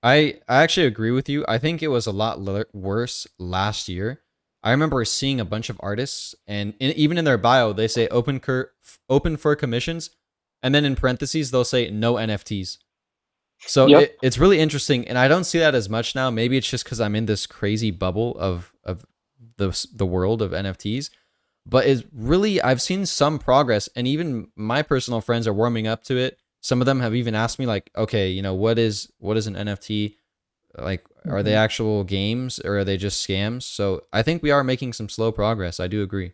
Speaker 1: I actually agree with you. I think it was a lot worse last year. I remember seeing a bunch of artists, and even in their bio, they say open for commissions, and then in parentheses they'll say no NFTs. So
Speaker 3: Yep.
Speaker 1: it's really interesting, and I don't see that as much now. Maybe it's just because I'm in this crazy bubble of the world of NFTs. But it's really, I've seen some progress, and even my personal friends are warming up to it. Some of them have even asked me like, okay, what is an NFT? Like, are they actual games or are they just scams? So I think we are making some slow progress. I do agree.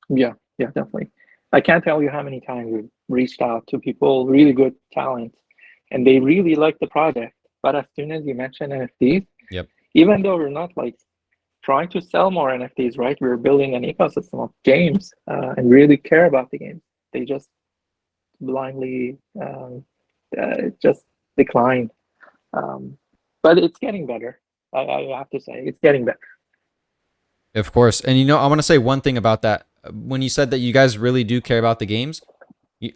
Speaker 3: Yeah, definitely. I can't tell you how many times we've reached out to people, really good talent, and they really like the project. But as soon as you mention NFTs,
Speaker 1: Yep.
Speaker 3: even though we're not like trying to sell more NFTs, right? We're building an ecosystem of games and really care about the game. They just blindly just decline. But it's getting better. I have to say, it's getting better.
Speaker 1: Of course. And I want to say one thing about that. When you said that you guys really do care about the games,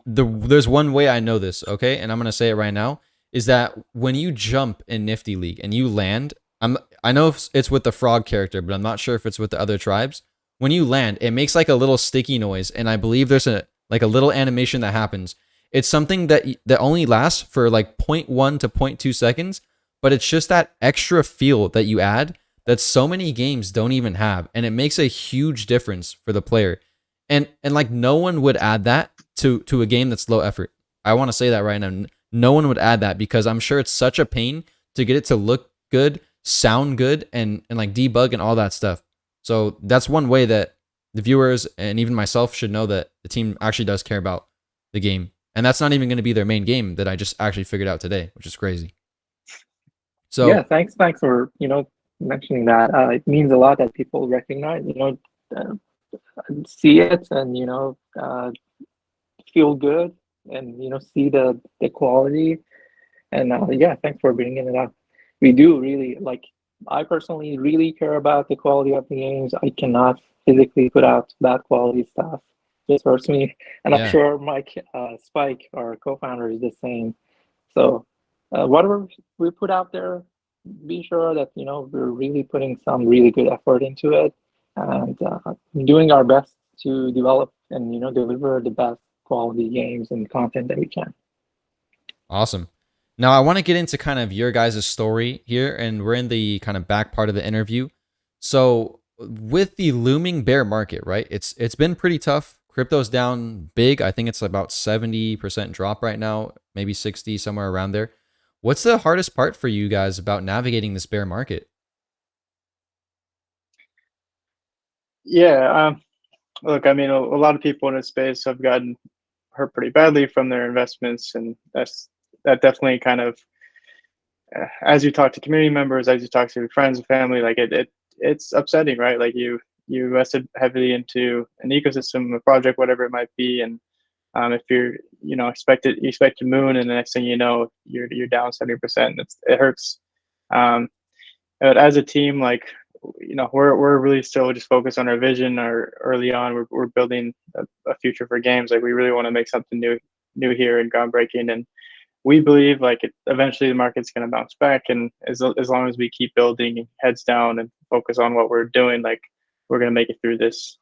Speaker 1: there's one way I know this, okay? And I'm going to say it right now, is that when you jump in Nifty League and you land, I know it's with the frog character, but I'm not sure if it's with the other tribes. When you land, it makes like a little sticky noise, and I believe there's a little animation that happens. It's something that only lasts for like 0.1 to 0.2 seconds, but it's just that extra feel that you add that so many games don't even have, and it makes a huge difference for the player. And like no one would add that to a game that's low effort. I want to say that right now. No one would add that because I'm sure it's such a pain to get it to look good, sound good, and like debug and all that stuff. So that's one way that the viewers and even myself should know that the team actually does care about the game. And that's not even going to be their main game that I just actually figured out today, which is crazy. So
Speaker 3: yeah, thanks for mentioning that. It means a lot that people recognize, uh, see it, and feel good, and see the quality. And yeah, thanks for bringing it up. We do really like. I personally really care about the quality of the games. I cannot physically put out bad quality stuff. Just hurts me, and I'm
Speaker 1: yeah,
Speaker 3: sure Mike Spike, our co-founder, is the same. So whatever we put out there, be sure that we're really putting some really good effort into it and doing our best to develop and deliver the best quality games and content that we can.
Speaker 1: awesome. Now I want to get into kind of your guys' story here, and we're in the kind of back part of the interview. So with the looming bear market, right? It's been pretty tough. Crypto's down big. I think it's about 70% drop right now, maybe 60, somewhere around there. What's the hardest part for you guys about navigating this bear market?
Speaker 2: Yeah, look, I mean, a lot of people in this space have gotten hurt pretty badly from their investments, and that definitely kind of, as you talk to community members, as you talk to friends and family, like it's upsetting, right? Like you invested heavily into an ecosystem, a project, whatever it might be, and if you expect to moon, and the next thing you know, you're down 70%. It hurts. But as a team, like we're really still just focused on our vision. Our early on, we're building a future for games. Like we really want to make something new here and groundbreaking. And we believe like eventually the market's going to bounce back. And as long as we keep building heads down and focus on what we're doing, like we're going to make it through this.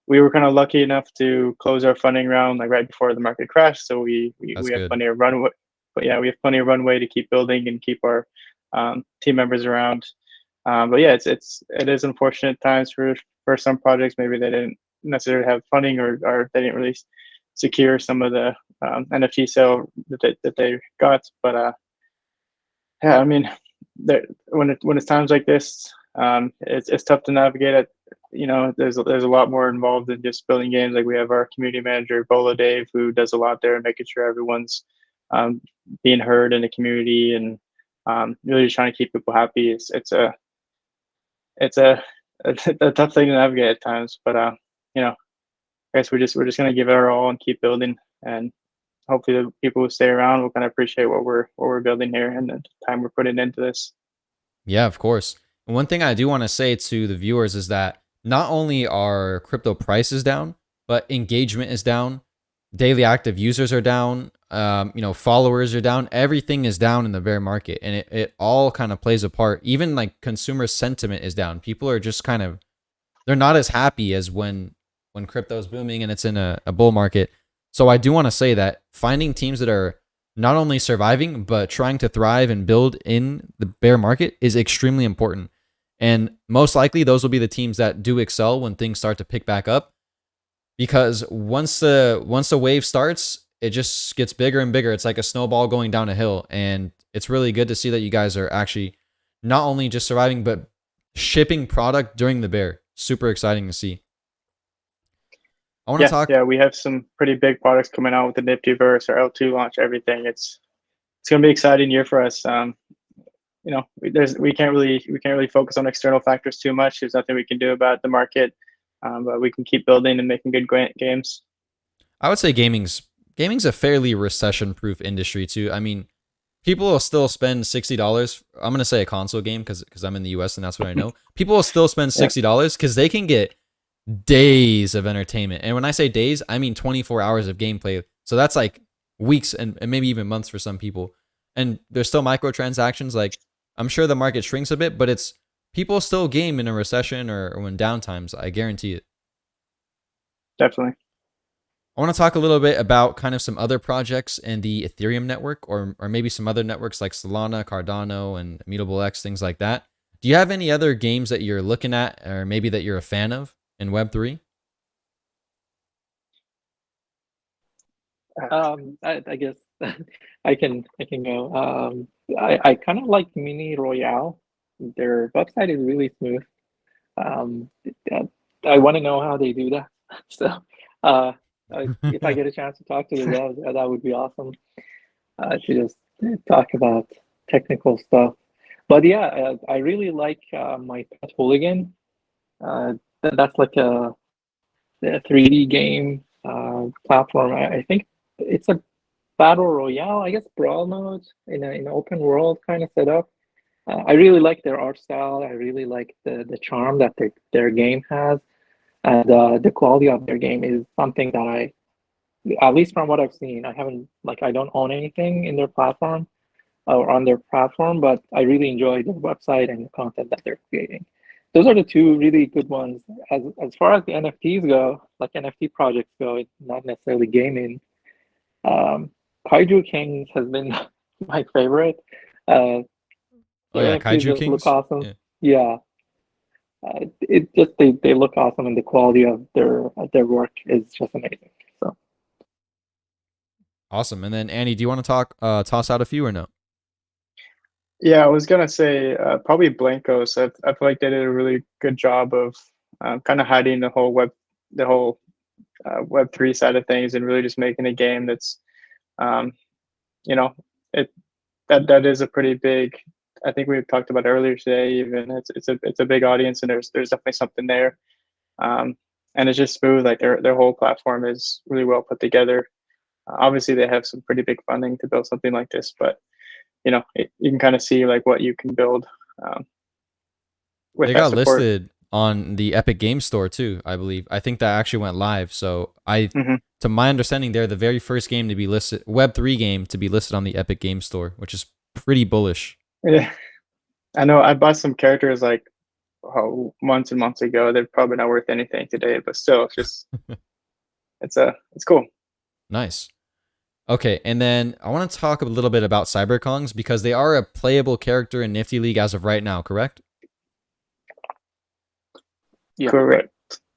Speaker 2: We were kind of lucky enough to close our funding round like right before the market crashed, so we
Speaker 1: That's
Speaker 2: have
Speaker 1: good.
Speaker 2: plenty of runway. But yeah, we have plenty of runway to keep building and keep our team members around. But yeah, it is unfortunate times for some projects. Maybe they didn't necessarily have funding, or they didn't really secure some of the NFT sale that they got. But yeah, I mean, when it's times like this, it's tough to navigate it. There's a lot more involved than just building games. Like we have our community manager, Bolo Dave, who does a lot there and making sure everyone's being heard in the community, and really just trying to keep people happy. It's a tough thing to navigate at times, but I guess we're just gonna give it our all and keep building, and hopefully the people who stay around will kind of appreciate what we're building here and the time we're putting into this.
Speaker 1: Yeah, of course. And one thing I do want to say to the viewers is that not only are crypto prices down, but engagement is down. Daily active users are down. Followers are down. Everything is down in the bear market, and it all kind of plays a part. Even like consumer sentiment is down. People are just they're not as happy as when crypto is booming and it's in a bull market. So I do want to say that finding teams that are not only surviving, but trying to thrive and build in the bear market is extremely important. And most likely those will be the teams that do excel when things start to pick back up. Because once the wave starts, it just gets bigger and bigger. It's like a snowball going down a hill. And it's really good to see that you guys are actually not only just surviving, but shipping product during the bear. Super exciting to see. I want to talk.
Speaker 2: Yeah, we have some pretty big products coming out with the NiftyVerse, our L2 launch, everything. It's gonna be an exciting year for us. We can't really focus on external factors too much. There's nothing we can do about the market, but we can keep building and making good games.
Speaker 1: I would say gaming's a fairly recession-proof industry too. I mean, people will still spend $60. I'm gonna say a console game because I'm in the US and that's what I know. People will still spend $60 because they can get days of entertainment. And when I say days, I mean 24 hours of gameplay. So that's like weeks and maybe even months for some people. And there's still microtransactions. Like I'm sure the market shrinks a bit, but it's people still game in a recession or when downtimes. I guarantee it.
Speaker 2: Definitely.
Speaker 1: I want to talk a little bit about kind of some other projects in the Ethereum network or maybe some other networks like Solana, Cardano, and Immutable X, things like that. Do you have any other games that you're looking at or maybe that you're a fan of in Web3?
Speaker 3: I guess I can go. I kind of like Mini Royale. Their website is really smooth. Um, I want to know how they do that. So, if I get a chance to talk to the devs, that would be awesome. To just talk about technical stuff. But yeah, I really like my Pet Hooligan. That's like a 3D game platform. I think it's a battle royale, I guess, brawl mode in an open world kind of setup. I really like their art style. I really like the charm that their game has, and the quality of their game is something that at least from what I've seen, I don't own anything in their platform or on their platform, but I really enjoy their website and the content that they're creating. Those are the two really good ones. As far as the NFTs go, like NFT projects go, it's not necessarily gaming. Kaiju Kings has been my favorite. Uh,
Speaker 1: Oh
Speaker 3: their
Speaker 1: yeah,
Speaker 3: NFTs
Speaker 1: Kaiju
Speaker 3: look
Speaker 1: Kings.
Speaker 3: awesome.
Speaker 1: Yeah.
Speaker 3: Yeah, it just they look awesome, and the quality of their work is just amazing. So
Speaker 1: Awesome. And then Annie, do you want to toss out a few or no?
Speaker 2: Yeah, I was gonna say probably Blankos. I feel like they did a really good job of kind of hiding the whole Web3 side of things, and really just making a game that's, um, you know, it that is a pretty big. I think we talked about earlier today. Even it's a big audience, and there's definitely something there. Um, and it's just smooth. Like their whole platform is really well put together. Obviously, they have some pretty big funding to build something like this, but you can kind of see like what you can build. Um, with
Speaker 1: They
Speaker 2: that
Speaker 1: got
Speaker 2: support.
Speaker 1: listed on the Epic Game Store too, I believe. I think that actually went live. So
Speaker 2: Hmm.
Speaker 1: to my understanding, they're the very first game to be listed, Web3 game to be listed on the Epic Game Store, which is pretty bullish.
Speaker 2: Yeah, I know. I bought some characters like months and months ago. They're probably not worth anything today, but still, it's just it's cool.
Speaker 1: Nice. Okay, and then I want to talk a little bit about Cyberkongs because they are a playable character in Nifty League as of right now, correct?
Speaker 3: Yeah.
Speaker 2: Correct.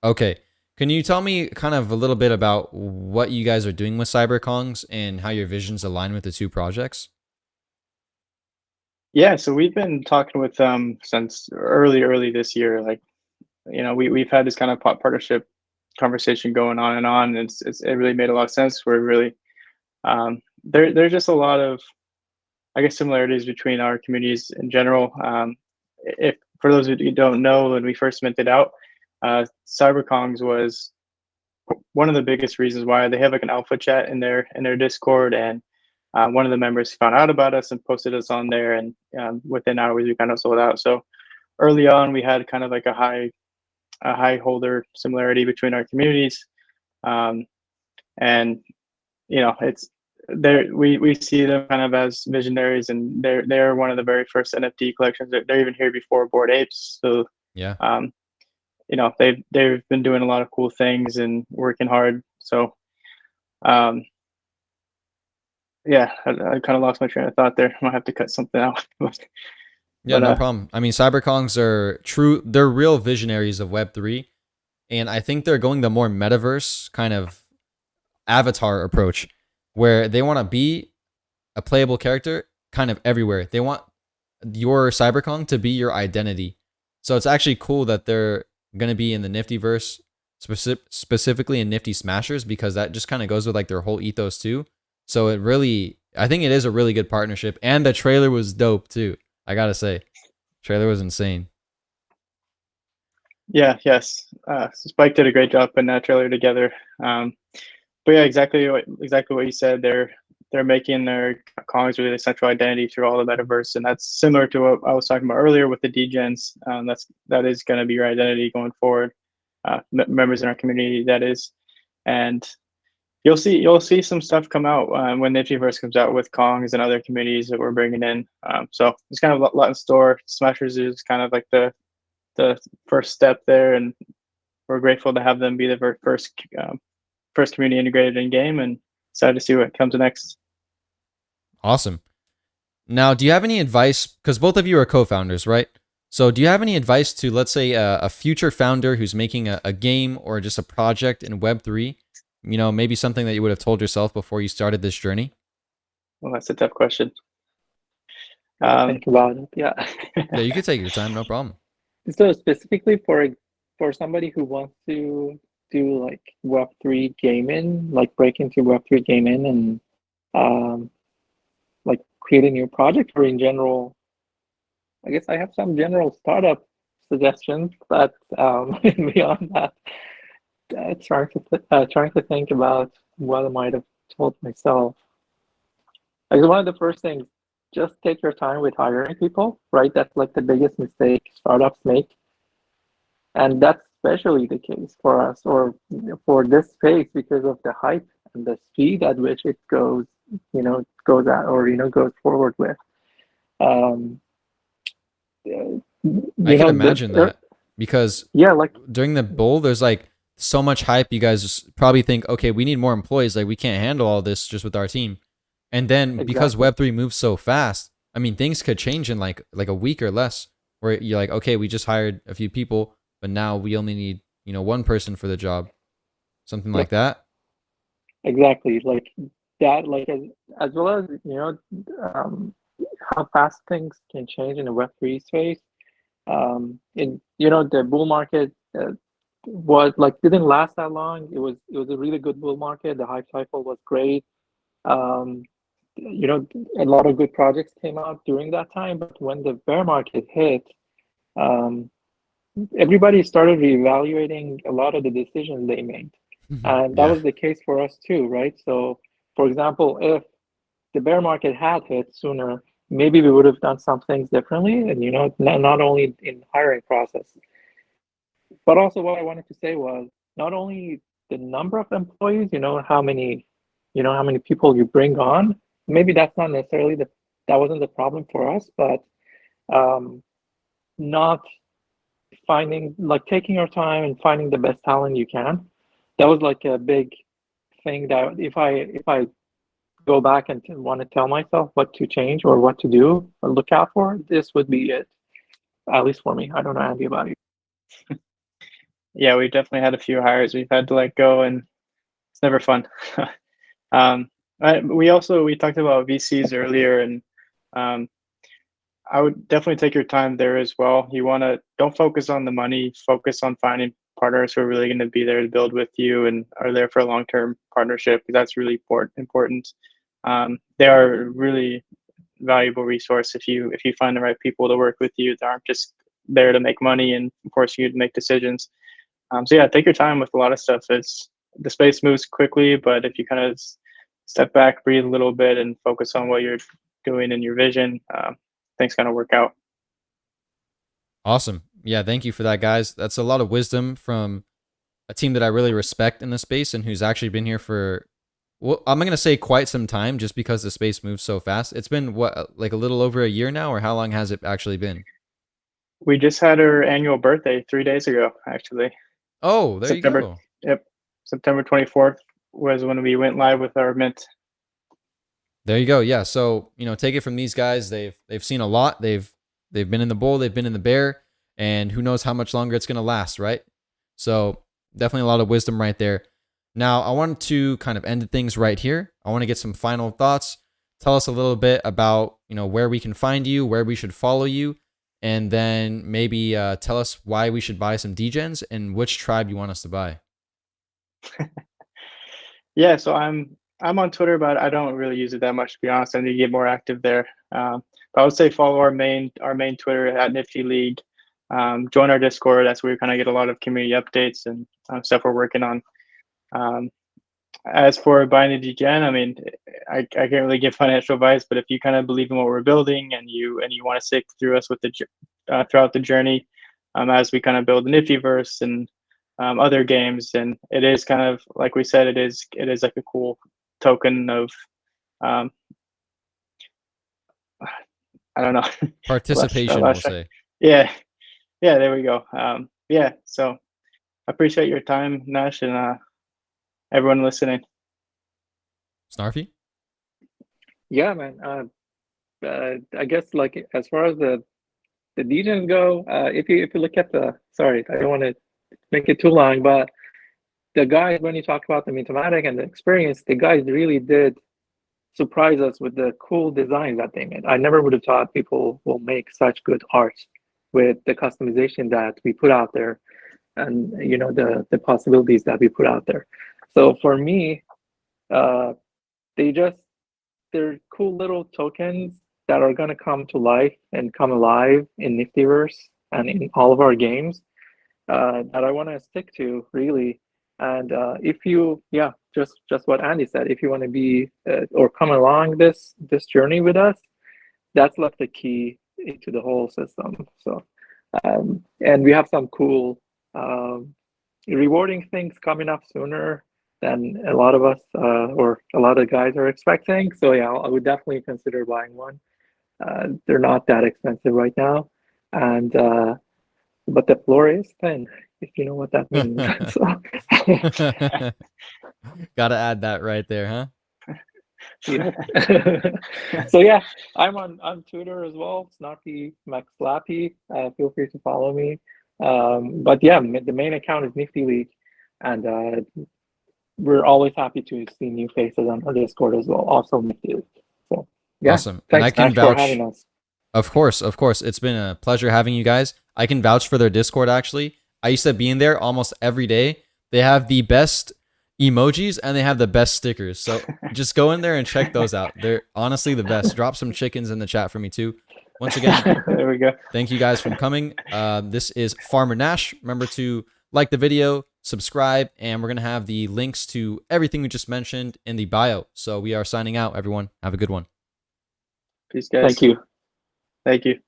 Speaker 1: Okay. Can you tell me kind of a little bit about what you guys are doing with Cyberkongs and how your visions align with the two projects?
Speaker 2: Yeah, so we've been talking with them since early this year. Like, we've had this kind of partnership conversation going on and on. And it really made a lot of sense. We're really there's just a lot of, I guess, similarities between our communities in general. If for those of you who don't know, when we first minted out, CyberKongs was one of the biggest reasons why. They have like an alpha chat in their Discord, and one of the members found out about us and posted us on there, and within hours we kind of sold out. So early on, we had kind of like a high holder similarity between our communities, um, and it's there. We see them kind of as visionaries, and they're one of the very first NFT collections. They're even here before Bored Apes, so
Speaker 1: Yeah.
Speaker 2: um, they've been doing a lot of cool things and working hard. So um, yeah, I kind of lost my train of thought there. I might have to cut something out.
Speaker 1: Yeah,
Speaker 2: but
Speaker 1: no problem. I mean, Cyberkongs are true, they're real visionaries of Web3. And I think they're going the more metaverse kind of avatar approach where they want to be a playable character kind of everywhere. They want your Cyberkong to be your identity. So it's actually cool that they're going to be in the NiftyVerse, specifically in Nifty Smashers, because that just kind of goes with like their whole ethos too. So it really, I think it is a really good partnership. And the trailer was dope too. I got to say, trailer was insane.
Speaker 2: yeah, yes, so Spike did a great job putting that trailer together. But yeah, exactly what you said. They're making their Kongs really a central identity through all the metaverse, and that's similar to what I was talking about earlier with the degens. That is going to be your identity going forward. Members in our community, that is, and you'll see some stuff come out when NiftyVerse comes out with Kongs and other communities that we're bringing in. So there's kind of a lot in store. Smashers is kind of like the first step there, and we're grateful to have them be the first community integrated in game, and excited to see what comes next.
Speaker 1: Awesome. Now, do you have any advice? Because both of you are co-founders, right? So, do you have any advice to, let's say, a future founder who's making a game or just a project in Web3? Maybe something that you would have told yourself before you started this journey?
Speaker 2: Well, that's a tough question.
Speaker 3: Think about it. Yeah.
Speaker 1: Yeah, you could take your time, no problem.
Speaker 3: So specifically for somebody who wants to do like Web3 gaming, like break into Web3 gaming and like create a new project, or in general, I guess I have some general startup suggestions, but beyond that, trying to think about what I might have told myself. Like one of the first things, just take your time with hiring people, right? That's like the biggest mistake startups make. And that's especially the case for us, or for this space, because of the hype and the speed at which it goes, goes out, or goes forward with. Um,
Speaker 1: I
Speaker 3: you
Speaker 1: could
Speaker 3: know,
Speaker 1: imagine that because
Speaker 3: yeah, like
Speaker 1: during the bull, there's like so much hype. You guys probably think, okay, we need more employees. Like we can't handle all this just with our team. And then because
Speaker 3: exactly,
Speaker 1: Web3 moves so fast, I mean, things could change in like a week or less. Where you're like, okay, we just hired a few people, but now we only need one person for the job, something like
Speaker 3: yep,
Speaker 1: that.
Speaker 3: exactly, like that, like as well as um, how fast things can change in the Web3 space. In the bull market was like didn't last that long. It was a really good bull market. The hype cycle was great. Um, a lot of good projects came out during that time. But when the bear market hit, um, everybody started reevaluating a lot of the decisions they made, and that
Speaker 1: Yeah.
Speaker 3: was the case for us too, right? So, for example, if the bear market had hit sooner, maybe we would have done some things differently, and not only in hiring process, but also what I wanted to say was not only the number of employees, how many people you bring on. Maybe that's not necessarily that wasn't the problem for us, but um, not finding, like, taking your time and finding the best talent you can. That was like a big thing that if I go back and want to tell myself what to change or what to do or look out for, this would be it. At least for me. I don't know, Andy, about you.
Speaker 2: Yeah, we definitely had a few hires we've had to let go, and it's never fun. um, we talked about VCs earlier, and um, I would definitely take your time there as well. Don't focus on the money, focus on finding partners who are really going to be there to build with you and are there for a long-term partnership, because that's really important. They are a really valuable resource if you find the right people to work with you that aren't just there to make money and force you to make decisions. So yeah, take your time with a lot of stuff. The space moves quickly, but if you kind of step back, breathe a little bit, and focus on what you're doing and your vision, things kind of work out.
Speaker 1: Awesome. Yeah, thank you for that, guys. That's a lot of wisdom from a team that I really respect in the space and who's actually been here for, well, I'm going to say quite some time, just because the space moves so fast. It's been what, like a little over a year now, or how long has it actually been?
Speaker 2: We just had our annual birthday 3 days ago, actually.
Speaker 1: Oh, there you
Speaker 2: September.
Speaker 1: go.
Speaker 2: Yep, September 24th was when we went live with our mint.
Speaker 1: There you go. Yeah. So, take it from these guys. They've seen a lot. They've been in the bull, they've been in the bear, and who knows how much longer it's going to last, right? So, definitely a lot of wisdom right there. Now, I want to kind of end things right here. I want to get some final thoughts. Tell us a little bit about, where we can find you, where we should follow you, and then maybe tell us why we should buy some degens and which tribe you want us to buy.
Speaker 2: Yeah, so I'm on Twitter, but I don't really use it that much, to be honest. I need to get more active there. But I would say follow our main Twitter at Nifty League. Join our Discord. That's where we kind of get a lot of community updates and stuff we're working on. As for buying a degen, I mean, I can't really give financial advice, but if you kind of believe in what we're building and you want to stick through us with throughout the journey, as we kind of build the NiftyVerse and other games, and it is kind of like we said, it is like a cool token of I don't know.
Speaker 1: Participation, we'll say.
Speaker 2: Yeah, there we go. Yeah, so I appreciate your time, Nash, and everyone listening.
Speaker 1: Snarfy?
Speaker 3: Yeah, man. I guess, like, as far as the degens go, if you look at sorry, I don't want to make it too long, but the guys, when you talk about the Mintomatic and the experience, the guys really did surprise us with the cool designs that they made. I never would have thought people will make such good art with the customization that we put out there, and the possibilities that we put out there. So for me, they're cool little tokens that are going to come to life and come alive in NiftyVerse and in all of our games, that I want to stick to, really. And if you, yeah, just what Andy said, if you want to be or come along this journey with us, that's like the key into the whole system. So, and we have some cool rewarding things coming up sooner than a lot of us or a lot of guys are expecting. So yeah, I would definitely consider buying one. They're not that expensive right now, and but the floor is thin, if you know what that means. So,
Speaker 1: Gotta add that right there, huh?
Speaker 3: yeah. So yeah, I'm on Twitter as well. Snarky McSlappy. Feel free to follow me. But yeah, the main account is Nifty League, and we're always happy to see new faces on our Discord as well. Also Nifty League. So yeah,
Speaker 1: Awesome. And
Speaker 3: thanks,
Speaker 1: I can
Speaker 3: Nash,
Speaker 1: vouch
Speaker 3: for having us.
Speaker 1: Of course. It's been a pleasure having you guys. I can vouch for their Discord, actually. I used to be in there almost every day. They have the best emojis and they have the best stickers. So just go in there and check those out. They're honestly the best. Drop some chickens in the chat for me too. Once again,
Speaker 2: There we go.
Speaker 1: thank you guys for coming. This is Farmer Nash. Remember to like the video, subscribe, and we're going to have the links to everything we just mentioned in the bio. So we are signing out, everyone. Have a good one.
Speaker 2: Peace, guys.
Speaker 3: Thank you.
Speaker 2: Thank you.